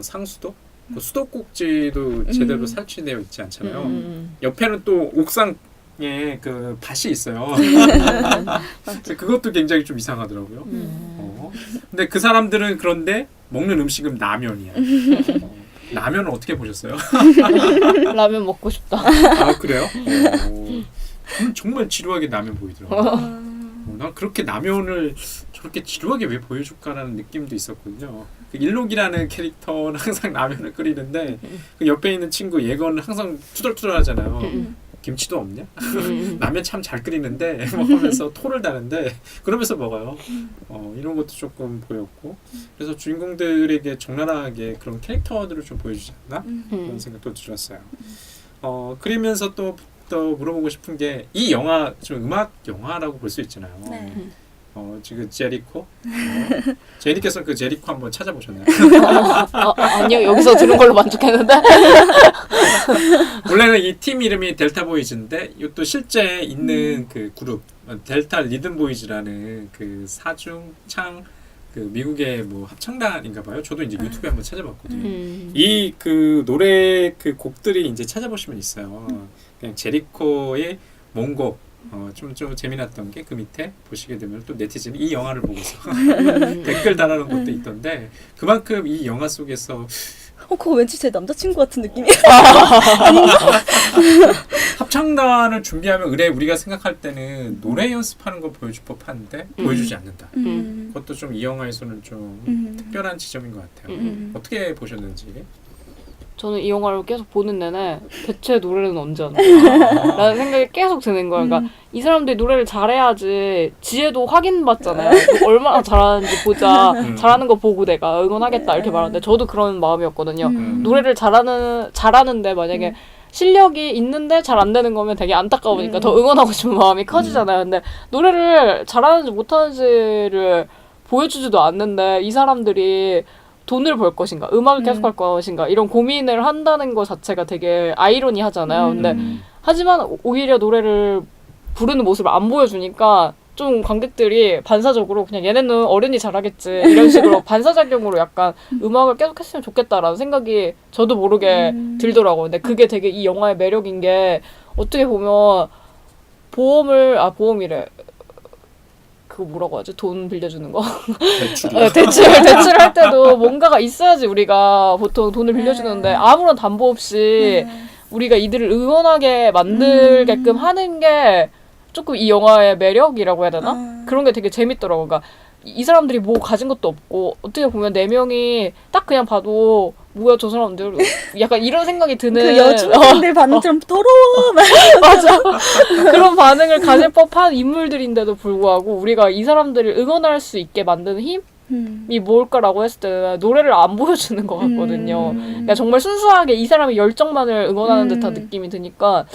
상수도, 그 수도꼭지도 제대로 설치되어 있지 않잖아요. 옆에는 또 옥상에 그 밭이 있어요. 그것도 굉장히 좀 이상하더라고요. 근데 그 사람들은 그런데 먹는 음식은 라면이야. 라면은 어떻게 보셨어요? 라면 먹고 싶다. 그래요? 저는 정말 지루하게 라면 보이더라고요. 난 그렇게 라면을 저렇게 지루하게 왜 보여줄까라는 느낌도 있었거든요. 그 일록이라는 캐릭터는 항상 라면을 끓이는데 그 옆에 있는 친구 예건은 항상 투덜투덜하잖아요. 김치도 없냐? 라면 참 잘 끓이는데 뭐 하면서 토를 다는데 그러면서 먹어요. 이런 것도 조금 보였고 그래서 주인공들에게 적나라하게 그런 캐릭터들을 좀 보여주지 않나? 그런 생각도 들었어요. 그러면서 또 물어보고 싶은 게 이 영화 좀 음악 영화라고 볼 수 있잖아요. 네. 지금 제리코? 제니께서 그 제리코 한번 찾아보셨나요? 아니요, 여기서 들은 걸로 만족했는데. 원래는 이 팀 이름이 델타 보이즈인데 이것도 실제 있는 그 그룹 델타 리듬 보이즈라는 그 사중창 그 미국의 뭐 합창단인가 봐요. 저도 이제 유튜브에 한번 찾아봤거든요. 이 그 노래 그 곡들이 이제 찾아보시면 있어요. 그냥 제리코의 몽곡 좀 재미났던 게 그 밑에 보시게 되면 또 네티즌이 이 영화를 보고서 댓글 달아놓은 것도 있던데 그만큼 이 영화 속에서 그거 왠지 제 남자친구 같은 느낌이야. 합창단을 준비하면 우리가 생각할 때는 노래 연습하는 거 보여줄 법한데 보여주지 않는다. 그것도 좀 이 영화에서는 좀 특별한 지점인 것 같아요. 어떻게 보셨는지? 저는 이 영화를 계속 보는 내내 대체 노래는 언제 하나 라는 생각이 계속 드는 거예요. 그러니까 이 사람들이 노래를 잘해야지 지혜도 확인받잖아요. 얼마나 잘하는지 보자. 잘하는 거 보고 내가 응원하겠다 이렇게 말하는데 저도 그런 마음이었거든요. 노래를 잘하는데 만약에 실력이 있는데 잘 안 되는 거면 되게 안타까우니까 더 응원하고 싶은 마음이 커지잖아요. 근데 노래를 잘하는지 못하는지를 보여주지도 않는데 이 사람들이 돈을 벌 것인가, 음악을 계속할 것인가 이런 고민을 한다는 것 자체가 되게 아이러니하잖아요. 근데 하지만 오히려 노래를 부르는 모습을 안 보여주니까 좀 관객들이 반사적으로 그냥 얘네는 어른이 잘하겠지 이런 식으로 반사작용으로 약간 음악을 계속 했으면 좋겠다라는 생각이 저도 모르게 들더라고요. 근데 그게 되게 이 영화의 매력인 게 어떻게 보면 보험이래. 그거 뭐라고 하지? 돈 빌려주는 거? 대출할 때도 뭔가가 있어야지 우리가 보통 돈을 빌려주는데 아무런 담보 없이 우리가 이들을 응원하게 만들게끔 하는 게 조금 이 영화의 매력이라고 해야 되나? 그런 게 되게 재밌더라고. 그러니까 이 사람들이 뭐 가진 것도 없고 어떻게 보면 4명이 딱 그냥 봐도 뭐야 저 사람들 약간 이런 생각이 드는 그 여중생들 반응처럼 더러워 맞아 그런 반응을 가질 법한 인물들인데도 불구하고 우리가 이 사람들을 응원할 수 있게 만드는 힘이 뭘까라고 했을 때 노래를 안 보여주는 것 같거든요. 그러니까 정말 순수하게 이 사람의 열정만을 응원하는 듯한 느낌이 드니까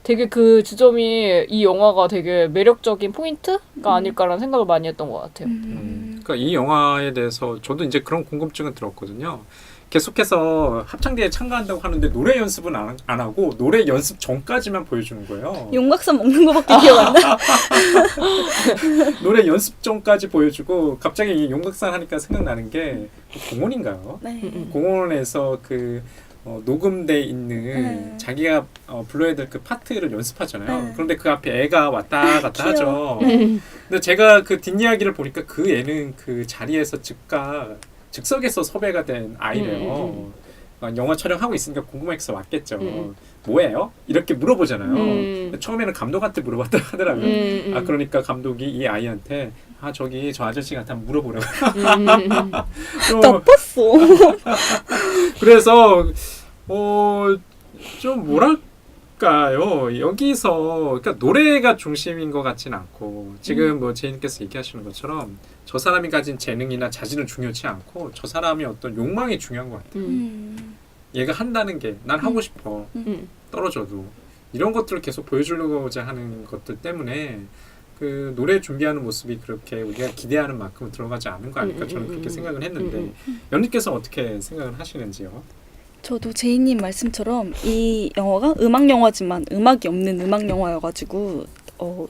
되게 그 지점이 이 영화가 되게 매력적인 포인트가 아닐까라는 생각을 많이 했던 것 같아요. 그러니까 이 영화에 대해서 저도 이제 그런 궁금증은 들었거든요. 계속해서 합창대에 참가한다고 하는데 노래 연습은 안 하고 노래 연습 전까지만 보여주는 거예요. 용각산 먹는 거밖에 기억 안 나. 노래 연습 전까지 보여주고 갑자기 용각산 하니까 생각나는 게 공원인가요? 네. 공원에서 그 녹음돼 있는 자기가 불러야 될 그 파트를 연습하잖아요. 그런데 그 앞에 애가 왔다 갔다 하죠. 근데 제가 그 뒷이야기를 보니까 그 애는 그 자리에서 즉석에서 섭외가 된 아이래요. 영화 촬영하고 있으니까 궁금해서 왔겠죠. 뭐예요? 이렇게 물어보잖아요. 근데 처음에는 감독한테 물어봤다 하더라고요. 그러니까 감독이 이 아이한테 저기 저 아저씨한테 한번 물어보라고. 나빴어. 그래서 좀 뭐랄까요, 여기서 그러니까 노래가 중심인 것 같진 않고 지금 뭐 제이님께서 얘기하시는 것처럼 저 사람이 가진 재능이나 자질은 중요치 않고 저 사람의 어떤 욕망이 중요한 것 같아요. 얘가 한다는 게 난 하고 싶어. 떨어져도 이런 것들을 계속 보여주려고자 하는 것들 때문에 그 노래 준비하는 모습이 그렇게 우리가 기대하는 만큼 들어가지 않은 거 아닐까 저는 그렇게 생각을 했는데 연희께서 어떻게 생각을 하시는지요? 저도 제이님 말씀처럼 이 영화가 음악 영화지만 음악이 없는 음악 영화여가지고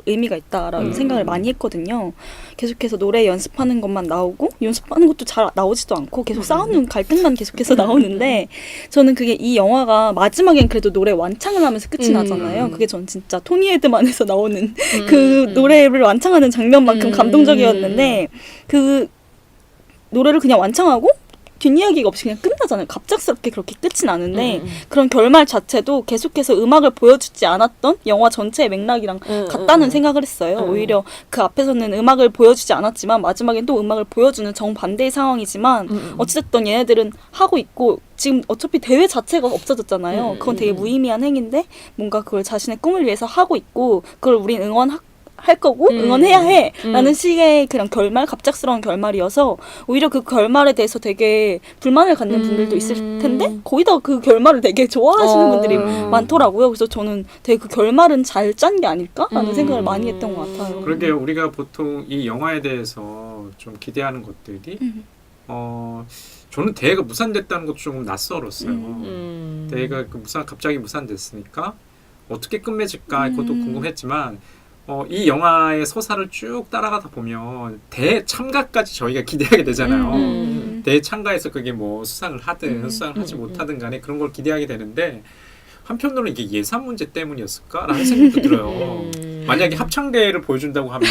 의미가 있다라는 생각을 많이 했거든요. 계속해서 노래 연습하는 것만 나오고 연습하는 것도 잘 나오지도 않고 계속 싸우는 갈등만 계속해서 나오는데 저는 그게 이 영화가 마지막엔 그래도 노래 완창을 하면서 끝이 나잖아요. 그게 전 진짜 토니 에드만에서 나오는 그 노래를 완창하는 장면만큼 감동적이었는데 그 노래를 그냥 완창하고 뒷이야기가 없이 그냥 끝나잖아요. 갑작스럽게 그렇게 끝이 나는데 그런 결말 자체도 계속해서 음악을 보여주지 않았던 영화 전체의 맥락이랑 같다는 생각을 했어요. 오히려 그 앞에서는 음악을 보여주지 않았지만 마지막엔 또 음악을 보여주는 정반대의 상황이지만 어찌됐든 얘네들은 하고 있고 지금 어차피 대회 자체가 없어졌잖아요. 그건 되게 무의미한 행위인데 뭔가 그걸 자신의 꿈을 위해서 하고 있고 그걸 우린 할 거고 응원해야 해 라는 식의 그런 갑작스러운 결말이어서 오히려 그 결말에 대해서 되게 불만을 갖는 분들도 있을 텐데 거의 다 그 결말을 되게 좋아하시는 분들이 많더라고요. 그래서 저는 되게 그 결말은 잘 짠 게 아닐까라는 생각을 많이 했던 것 같아요. 그러게요. 우리가 보통 이 영화에 대해서 좀 기대하는 것들이 저는 대회가 무산됐다는 것도 조금 낯설었어요. 대회가 갑자기 무산됐으니까 어떻게 끝맺을까 그것도 궁금했지만 이 영화의 서사를 쭉 따라가다 보면 대참가까지 저희가 기대하게 되잖아요. 대참가에서 그게 뭐 수상을 하든 수상을 하지 못하든 간에 그런 걸 기대하게 되는데 한편으로는 이게 예산 문제 때문이었을까라는 생각도 들어요. 만약에 합창대회를 보여준다고 하면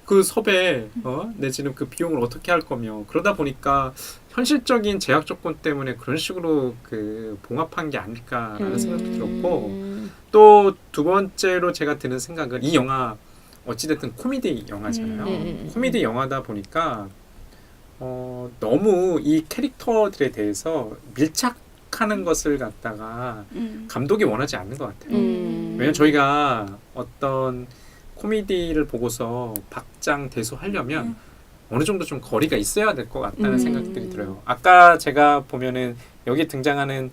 그 섭외 내지는 그 비용을 어떻게 할 거며 그러다 보니까 현실적인 제약 조건 때문에 그런 식으로 그 봉합한 게 아닐까라는 생각도 들었고 또 두 번째로 제가 드는 생각은 이 영화 어찌됐든 코미디 영화잖아요. 코미디 영화다 보니까 너무 이 캐릭터들에 대해서 밀착하는 것을 갖다가 감독이 원하지 않는 것 같아요. 왜냐면 저희가 어떤 코미디를 보고서 박장대소하려면 어느 정도 좀 거리가 있어야 될 것 같다는 생각들이 들어요. 아까 제가 보면은 여기 등장하는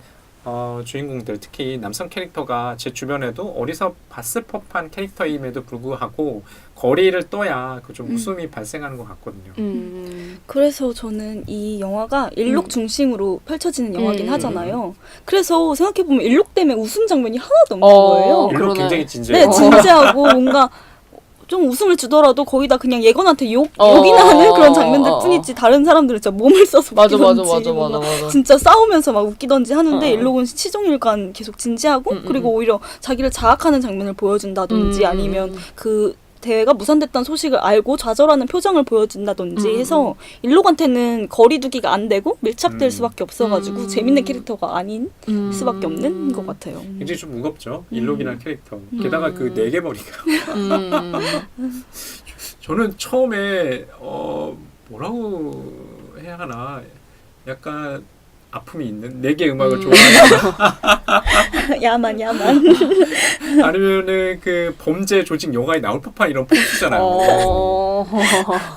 주인공들 특히 남성 캐릭터가 제 주변에도 어디서 봤을 법한 캐릭터임에도 불구하고 거리를 떠야 그 좀 웃음이 발생하는 것 같거든요. 그래서 저는 이 영화가 일록 중심으로 펼쳐지는 영화긴 하잖아요. 그래서 생각해보면 일록 때문에 웃음 장면이 하나도 없는 거예요. 일록 굉장히 진지해요. 네, 진지하고 뭔가 좀 웃음을 주더라도 거의 다 그냥 예건한테 욕이나 하는 그런 장면들 뿐이지 다른 사람들은 진짜 몸을 써서 웃기던지 맞아. 진짜 싸우면서 막 웃기던지 하는데 일록은 시종일관 계속 진지하고 그리고 오히려 자기를 자학하는 장면을 보여준다든지 아니면 그 대회가 무산됐다는 소식을 알고 좌절하는 표정을 보여준다든지 해서 일록한테는 거리두기가 안 되고 밀착될 수밖에 없어가지고 재밌는 캐릭터가 아닌 수밖에 없는 것 같아요. 굉장히 좀 무겁죠. 일록이라는 캐릭터. 게다가 그 네 개 머리가. 저는 처음에 뭐라고 해야 하나 약간 아픔이 있는 네 개 음악을 좋아하는 야만 아니면은 그 범죄 조직 영화에 나올 법한 이런 포스잖아요.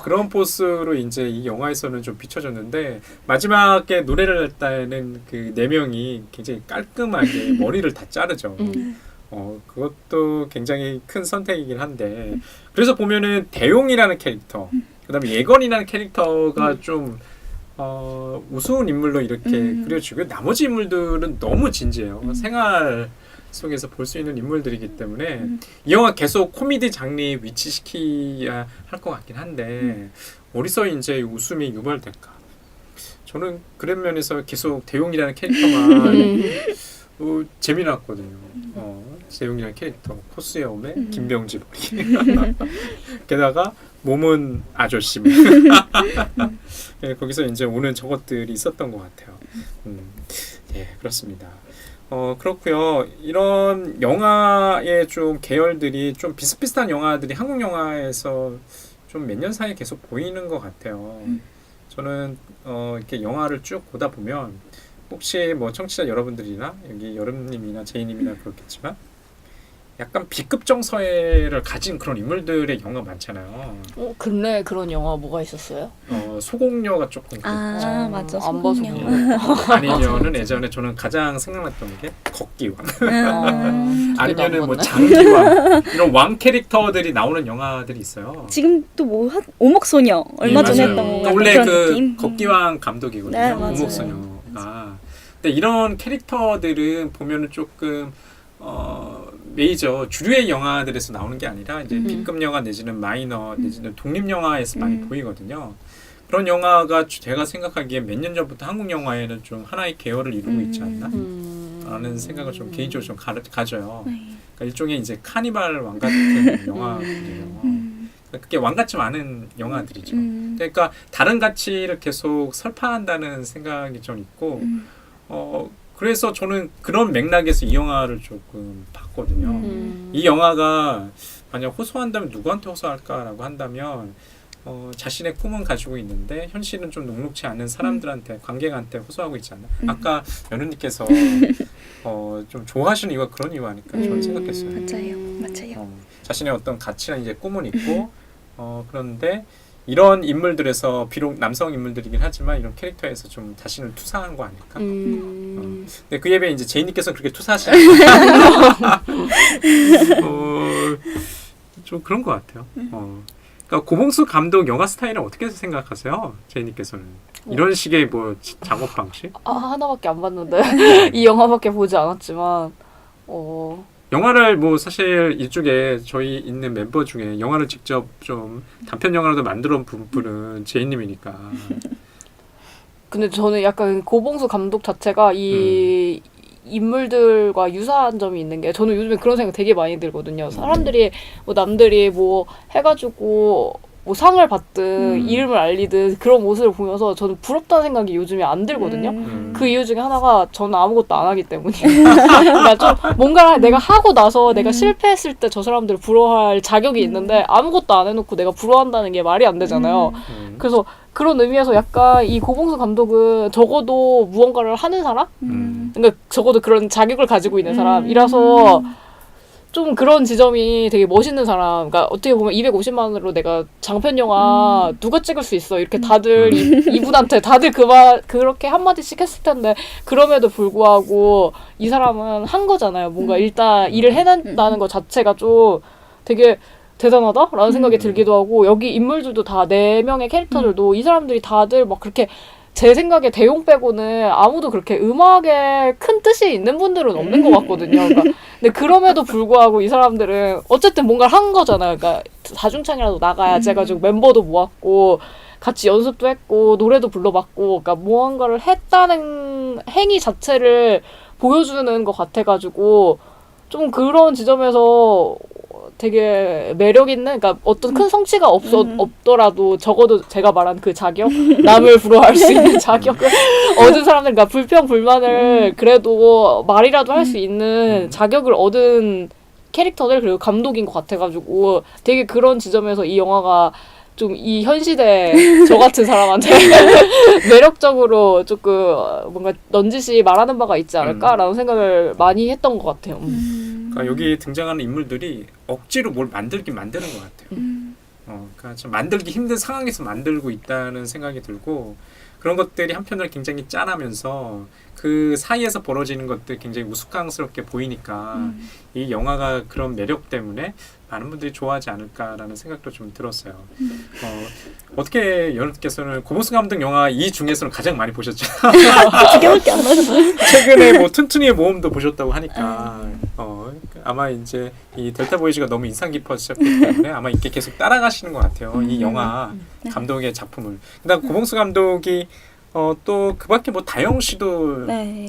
그런 포스로 이제 이 영화에서는 좀 비춰졌는데 마지막에 노래를 할 때는 그 네 명이 굉장히 깔끔하게 머리를 다 자르죠. 그것도 굉장히 큰 선택이긴 한데 그래서 보면은 대용이라는 캐릭터 그다음에 예건이라는 캐릭터가 좀 우스운 인물로 이렇게 그려지고 나머지 인물들은 너무 진지해요. 생활 속에서 볼 수 있는 인물들이기 때문에 이 영화 계속 코미디 장르에 위치시켜야 할 것 같긴 한데 어디서 이제 웃음이 유발될까? 저는 그런 면에서 계속 대용이라는 캐릭터만 재미났거든요. 대용이라는 캐릭터 코스의 오메 김병지 머리 게다가 몸은 아저씨 예, 거기서 이제 오는 저것들이 있었던 것 같아요. 예, 그렇습니다. 그렇고요. 이런 영화의 좀 계열들이 좀 비슷비슷한 영화들이 한국 영화에서 좀 몇 년 사이에 계속 보이는 것 같아요. 저는 이렇게 영화를 쭉 보다 보면 혹시 뭐 청취자 여러분들이나 여기 여름님이나 제이님이나 그렇겠지만 약간 B급 정서를 가진 그런 인물들의 영화 많잖아요. 근래 그런 영화 뭐가 있었어요? 소공녀가 조금 아 맞아. 안 봐서 소공녀. 아니면은 예전에 저는 가장 생각났던 게 걷기왕 아니면은 뭐 나온 장기왕 이런 왕 캐릭터들이 나오는 영화들이 있어요. 지금 또 뭐 오목소녀 얼마 예, 전에 맞아요. 했던 거 같은 원래 그런 그 느낌. 걷기왕 감독이거든요. 네, 맞아요. 오목소녀가. 근데 이런 캐릭터들은 보면은 조금 메이저 주류의 영화들에서 나오는 게 아니라 이제 B급 영화 내지는 마이너 내지는 독립 영화에서 많이 보이거든요. 그런 영화가 제가 생각하기에 몇 년 전부터 한국 영화에는 좀 하나의 계열을 이루고 있지 않나 라는 생각을 좀 개인적으로 좀 가져요. 그러니까 일종의 이제 카니발 왕 같은 영화들이에요. 그러니까 그게 왕 같지 않은 영화들이죠. 그러니까 다른 가치를 계속 설파한다는 생각이 좀 있고 그래서 저는 그런 맥락에서 이 영화를 조금 봤거든요. 이 영화가 만약 호소한다면 누구한테 호소할까라고 한다면 자신의 꿈은 가지고 있는데 현실은 좀 녹록치 않은 사람들한테 관객한테 호소하고 있지 않나. 아까 연우님께서 좀 좋아하시는 이유가 그런 이유 아닐까 저는 생각했어요. 맞아요. 자신의 어떤 가치나 이제 꿈은 있고 그런데 이런 인물들에서 비록 남성 인물들이긴 하지만 이런 캐릭터에서 좀 자신을 투사한 거 아닐까? 근데 그에 비해 이제 제이님께서는 그렇게 투사하지 않아요. 좀 그런 것 같아요. 그러니까 고봉수 감독 영화 스타일은 어떻게 생각하세요, 제이님께서는? 이런 식의 뭐 작업 방식? 하나밖에 안 봤는데 이 영화밖에 보지 않았지만 영화를 뭐 사실 이쪽에 저희 있는 멤버 중에 영화를 직접 좀 단편 영화라도 만들어 본 분은 제이님이니까. 근데 저는 약간 고봉수 감독 자체가 이 인물들과 유사한 점이 있는 게 저는 요즘에 그런 생각 되게 많이 들거든요. 사람들이 뭐 남들이 뭐 해가지고 뭐 상을 받든 이름을 알리든 그런 모습을 보면서 저는 부럽다는 생각이 요즘에 안 들거든요. 그 이유 중에 하나가 저는 아무것도 안 하기 때문이에요. 그러니까 좀 뭔가 내가 하고 나서 내가 실패했을 때 저 사람들을 부러워할 자격이 있는데 아무것도 안 해놓고 내가 부러워한다는 게 말이 안 되잖아요. 그래서 그런 의미에서 약간 이 고봉수 감독은 적어도 무언가를 하는 사람? 그러니까 적어도 그런 자격을 가지고 있는 사람이라서 좀 그런 지점이 되게 멋있는 사람. 그러니까 어떻게 보면 250만 원으로 내가 장편 영화 누가 찍을 수 있어. 이렇게 다들 이분한테 다들 그렇게 한마디씩 했을 텐데 그럼에도 불구하고 이 사람은 한 거잖아요. 뭔가 일단 일을 해낸다는 것 자체가 좀 되게 대단하다라는 생각이 들기도 하고 여기 인물들도 다 4명의 캐릭터들도 이 사람들이 다들 막 그렇게 제 생각에 대용 빼고는 아무도 그렇게 음악에 큰 뜻이 있는 분들은 없는 것 같거든요. 그러니까 근데 그럼에도 불구하고 이 사람들은 어쨌든 뭔가를 한 거잖아요. 그러니까 다중창이라도 나가야지 해가지고 멤버도 모았고 같이 연습도 했고 노래도 불러봤고 그러니까 무언가를 했다는 행위 자체를 보여주는 것 같아가지고 좀 그런 지점에서 되게 매력 있는, 그러니까 어떤 큰 성취가 없더라도 적어도 제가 말한 그 자격, 남을 부러워할 수 있는 자격을 얻은 사람들, 그러니까 불평 불만을 그래도 말이라도 할 수 있는 자격을 얻은 캐릭터들 그리고 감독인 것 같아가지고 되게 그런 지점에서 이 영화가 좀 이 현 시대 저 같은 사람한테 매력적으로 조금 뭔가 넌지시 말하는 바가 있지 않을까라는 생각을 많이 했던 것 같아요. 그러니까 여기 등장하는 인물들이 억지로 뭘 만들긴 만드는 것 같아요. 그러니까 좀 만들기 힘든 상황에서 만들고 있다는 생각이 들고 그런 것들이 한편으로 굉장히 짠하면서 그 사이에서 벌어지는 것들 굉장히 우스꽝스럽게 보이니까 이 영화가 그런 매력 때문에 많은 분들이 좋아하지 않을까라는 생각도 좀 들었어요. 어떻게 여러분께서는 고봉수 감독 영화 이 중에서는 가장 많이 보셨죠? 두 개밖에 안 나왔어요. 최근에 뭐 튼튼이의 모험도 보셨다고 하니까 아마 이제 이 델타 보이즈가 너무 인상 깊어지셨기 때문에 아마 이렇게 계속 따라가시는 것 같아요. 이 영화 감독의 작품을. 그다음 고봉수 감독이 또 그밖에 뭐 다영 씨도 네.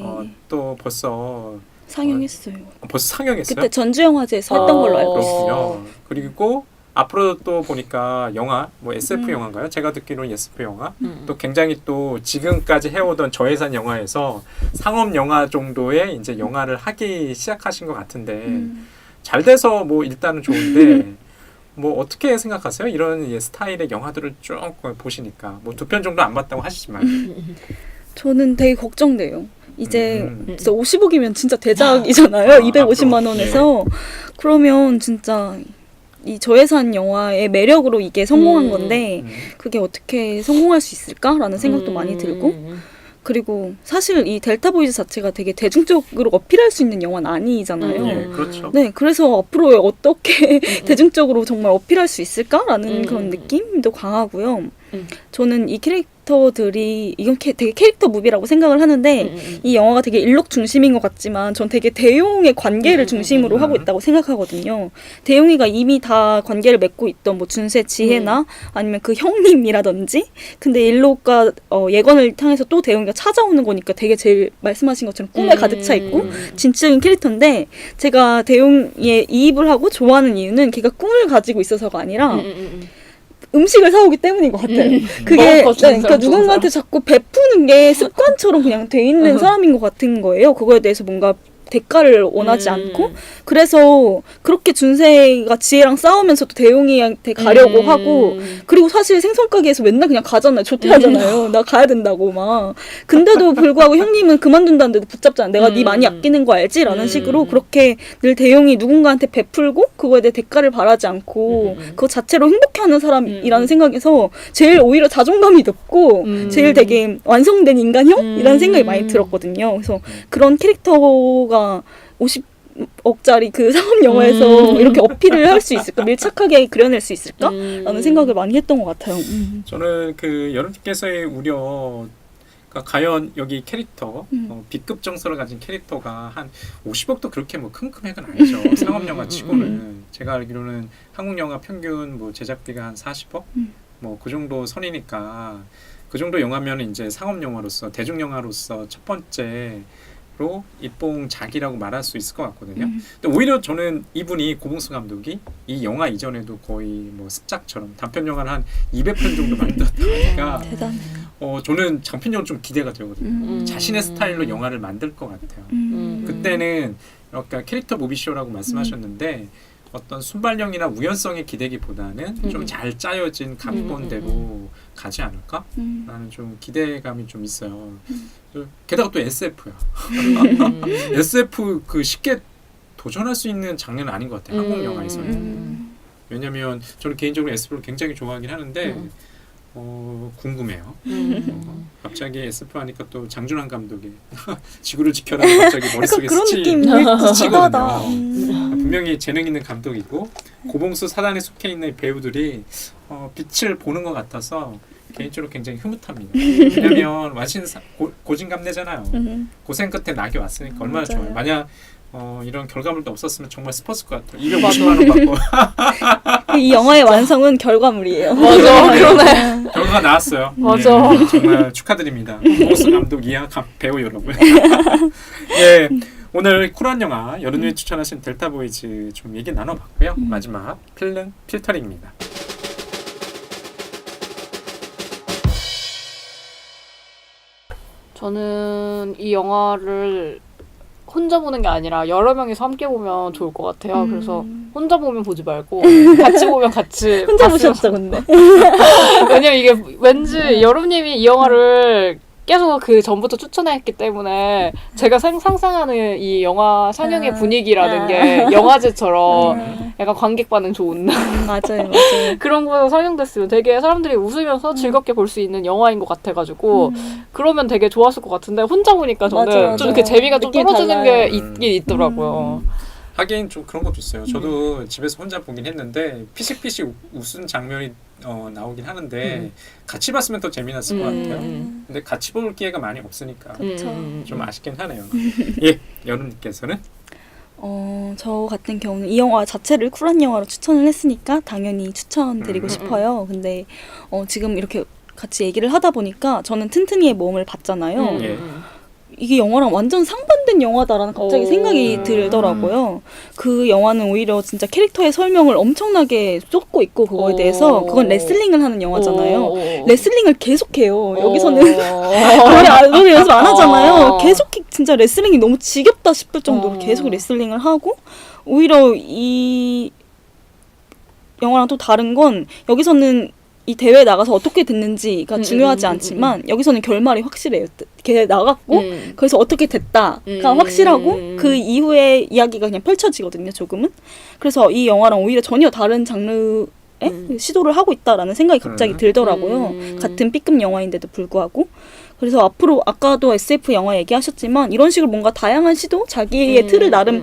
또 벌써 상영했어요. 벌써 상영했어요? 그때 전주영화제에서 했던 걸로 알고 있어요. 그렇군요. 그리고 앞으로 또 보니까 영화 뭐 SF 음. 영화인가요? 제가 듣기로는 SF 영화 또 굉장히 또 지금까지 해오던 저예산 영화에서 상업 영화 정도의 이제 영화를 하기 시작하신 것 같은데 잘 돼서 뭐 일단은 좋은데 뭐 어떻게 생각하세요? 이런 스타일의 영화들을 쭉 보시니까 뭐 2편 정도 안 봤다고 하시지만 저는 되게 걱정돼요. 이제 진짜 50억이면 진짜 대작이잖아요. 250만 원에서. 그러면 진짜 이 저예산 영화의 매력으로 이게 성공한 건데 그게 어떻게 성공할 수 있을까라는 생각도 많이 들고 그리고 사실 이 델타 보이즈 자체가 되게 대중적으로 어필할 수 있는 영화는 아니잖아요. 예, 그렇죠. 네, 그래서 앞으로 어떻게 대중적으로 정말 어필할 수 있을까라는 그런 느낌도 강하고요. 저는 이 캐릭터들이 이건 되게 캐릭터 무비라고 생각을 하는데 이 영화가 되게 일록 중심인 것 같지만 전 되게 대용의 관계를 중심으로 하고 있다고 생각하거든요. 대용이가 이미 다 관계를 맺고 있던 뭐 준세 지혜나 아니면 그 형님이라든지 근데 일록과 예건을 향해서 또 대용이가 찾아오는 거니까 되게 제일 말씀하신 것처럼 꿈에 가득 차 있고 진취적인 캐릭터인데 제가 대용이에 이입을 하고 좋아하는 이유는 걔가 꿈을 가지고 있어서가 아니라 음식을 사오기 때문인 것 같아요. 그게 그러니까 누군가한테 자꾸 베푸는 게 습관처럼 그냥 돼 있는 사람인 것 같은 거예요. 그거에 대해서 뭔가 대가를 원하지 않고 그래서 그렇게 준세가 지혜랑 싸우면서도 대용이한테 가려고 하고 그리고 사실 생선가게에서 맨날 그냥 가잖아요. 조퇴하잖아요. 나 가야 된다고 막 근데도 불구하고 형님은 그만둔다는데도 붙잡잖아. 내가 네 많이 아끼는 거 알지? 라는 식으로 그렇게 늘 대용이 누군가한테 베풀고 그거에 대해 대가를 바라지 않고 그거 자체로 행복해하는 사람이라는 생각에서 제일 오히려 자존감이 높고 제일 되게 완성된 인간형이라는 생각이 많이 들었거든요. 그래서 그런 캐릭터가 50억짜리 그 상업 영화에서 이렇게 어필을 할 수 있을까? 밀착하게 그려낼 수 있을까? 라는 생각을 많이 했던 것 같아요. 저는 그 여러분께서의 우려 그러니까 과연 여기 캐릭터 B급 정서를 가진 캐릭터가 한 50억도 그렇게 뭐 큰 금액은 아니죠. 상업 영화 치고는 제가 알기로는 한국 영화 평균 뭐 제작비가 한 40억 뭐 그 정도 선이니까 그 정도 영화면 이제 상업 영화로서 대중 영화로서 첫 번째 로 입봉작이라고 말할 수 있을 것 같거든요. 근데 오히려 저는 이분이 고봉수 감독이 이 영화 이전에도 거의 뭐 습작처럼 단편 영화를 한 200편 정도 만들었다니까 대단해. 저는 장편 영화 좀 기대가 되거든요. 자신의 스타일로 영화를 만들 것 같아요. 그때는 그러니까 캐릭터 무비쇼라고 말씀하셨는데 어떤 순발력이나 우연성에 기대기보다는 좀 잘 짜여진 각본대로 가지 않을까? 라는 좀 기대감이 좀 있어요. 게다가 또 SF야. SF 그 쉽게 도전할 수 있는 장르는 아닌 것 같아요. 한국 영화에서는. 왜냐면 저는 개인적으로 SF를 굉장히 좋아하긴 하는데 궁금해요. 갑자기 SF 하니까 또 장준환 감독의 지구를 지켜라 갑자기 머릿속에 그런 느낌이거든요. 분명히 재능 있는 감독이고 고봉수 사단에 속해 있는 배우들이 빛을 보는 것 같아서 개인적으로 굉장히 흐뭇합니다. 왜냐면 완신 고진감래잖아요. 고생 끝에 낙이 왔으니까 얼마나 맞아요. 좋아요. 만약 이런 결과물도 없었으면 정말 슬펐을 것 같아요. 250만 원 받고 이 영화의 완성은 결과물이에요. 맞아, 그러네. 결과가 나왔어요. 맞아. 예, 정말 축하드립니다. 고봉수 감독 이하 배우 여러분. 예, 오늘 쿨한 영화 여름에 추천하신 델타 보이즈 좀 얘기 나눠봤고요. 마지막 필터링입니다. 저는 이 영화를 혼자 보는 게 아니라 여러 명이서 함께 보면 좋을 것 같아요. 그래서 혼자 보면 보지 말고 같이 보면 같이 혼자 봤으면 보셨죠, 근데? 왜냐면 이게 왠지 여름님이 이 영화를 계속 그 전부터 추천했기 때문에 제가 상상하는 이 영화 상영의 분위기라는 게 영화제처럼 약간 관객 반응 좋은 맞아요. 그런 거에서 상영됐으면 되게 사람들이 웃으면서 즐겁게 볼 수 있는 영화인 것 같아가지고 그러면 되게 좋았을 것 같은데 혼자 보니까 저는 맞아요. 좀 그 재미가 좀 느낌이 떨어지는 달라요. 게 있긴 있더라고요. 하긴 좀 그런 것도 있어요. 저도 집에서 혼자 보긴 했는데 피식피식 웃은 장면이 나오긴 하는데 같이 봤으면 더 재미났을 것 같아요. 근데 같이 볼 기회가 많이 없으니까 좀 아쉽긴 하네요. 예, 여름님께서는? 저 같은 경우는 이 영화 자체를 쿨한 영화로 추천을 했으니까 당연히 추천드리고 싶어요. 근데 지금 이렇게 같이 얘기를 하다 보니까 저는 튼튼이의 모험을 봤잖아요. 예. 이게 영화랑 완전 상반된 영화다라는 갑자기 오. 생각이 들더라고요. 그 영화는 오히려 진짜 캐릭터의 설명을 엄청나게 쏟고 있고 그거에 대해서 그건 레슬링을 하는 영화잖아요. 레슬링을 계속해요. 여기서는 노래 연습 안 하잖아요. 계속 진짜 레슬링이 너무 지겹다 싶을 정도로 계속 레슬링을 하고 오히려 이 영화랑 또 다른 건 여기서는 이 대회에 나가서 어떻게 됐는지가 중요하지 않지만 여기서는 결말이 확실해요. 걔 나갔고 그래서 어떻게 됐다가 확실하고 그 이후의 이야기가 그냥 펼쳐지거든요. 조금은. 그래서 이 영화랑 오히려 전혀 다른 장르의 시도를 하고 있다라는 생각이 갑자기 들더라고요. 같은 B급 영화인데도 불구하고. 그래서 앞으로 아까도 SF 영화 얘기하셨지만 이런 식으로 뭔가 다양한 시도, 자기의 틀을 나름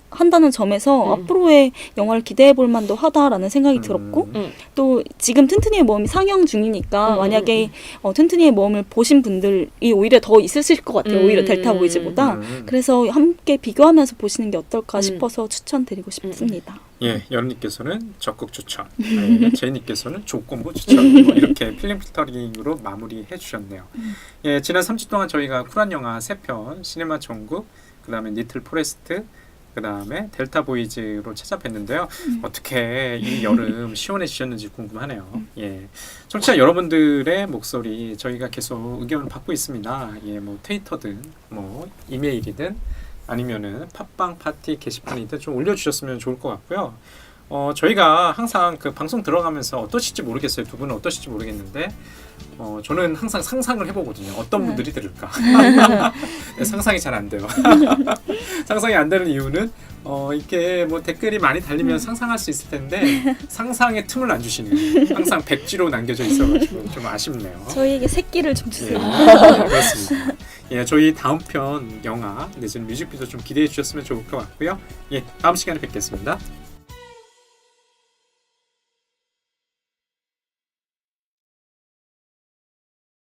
한다는 점에서 앞으로의 영화를 기대해 볼 만도 하다라는 생각이 들었고 또 지금 튼튼이의 모험이 상영 중이니까 만약에 튼튼이의 모험을 보신 분들이 오히려 더 있으실 것 같아요. 오히려 델타 보이즈보다. 그래서 함께 비교하면서 보시는 게 어떨까 싶어서 추천드리고 싶습니다. 예, 여름님께서는 적극 추천, 제이님께서는 조건부 추천, 뭐 이렇게 필름 필터링으로 마무리해 주셨네요. 예, 지난 3주 동안 저희가 쿨한 영화 3편, 시네마 천국, 그 다음에 리틀 포레스트, 그 다음에 델타 보이즈로 찾아뵀는데요. 어떻게 이 여름 시원해지셨는지 궁금하네요. 예, 청취자 여러분들의 목소리 저희가 계속 의견을 받고 있습니다. 예, 뭐 트위터든 뭐 이메일이든 아니면은 팟빵 파티 게시판이든 좀 올려주셨으면 좋을 것 같고요. 저희가 항상 그 방송 들어가면서 어떠실지 모르겠어요. 두 분은 어떠실지 모르겠는데 저는 항상 상상을 해보거든요. 어떤 분들이 들을까. 상상이 잘 안 돼요. 상상이 안 되는 이유는 이렇게 뭐 댓글이 많이 달리면 상상할 수 있을 텐데 상상의 틈을 안 주시네요. 항상 백지로 남겨져 있어가지고 좀 아쉽네요. 저희에게 새끼를 좀 주세요. 예, 그렇습니다. 예, 저희 다음 편 영화 내지는 뮤직비디오 좀 기대해 주셨으면 좋을 것 같고요. 예, 다음 시간에 뵙겠습니다.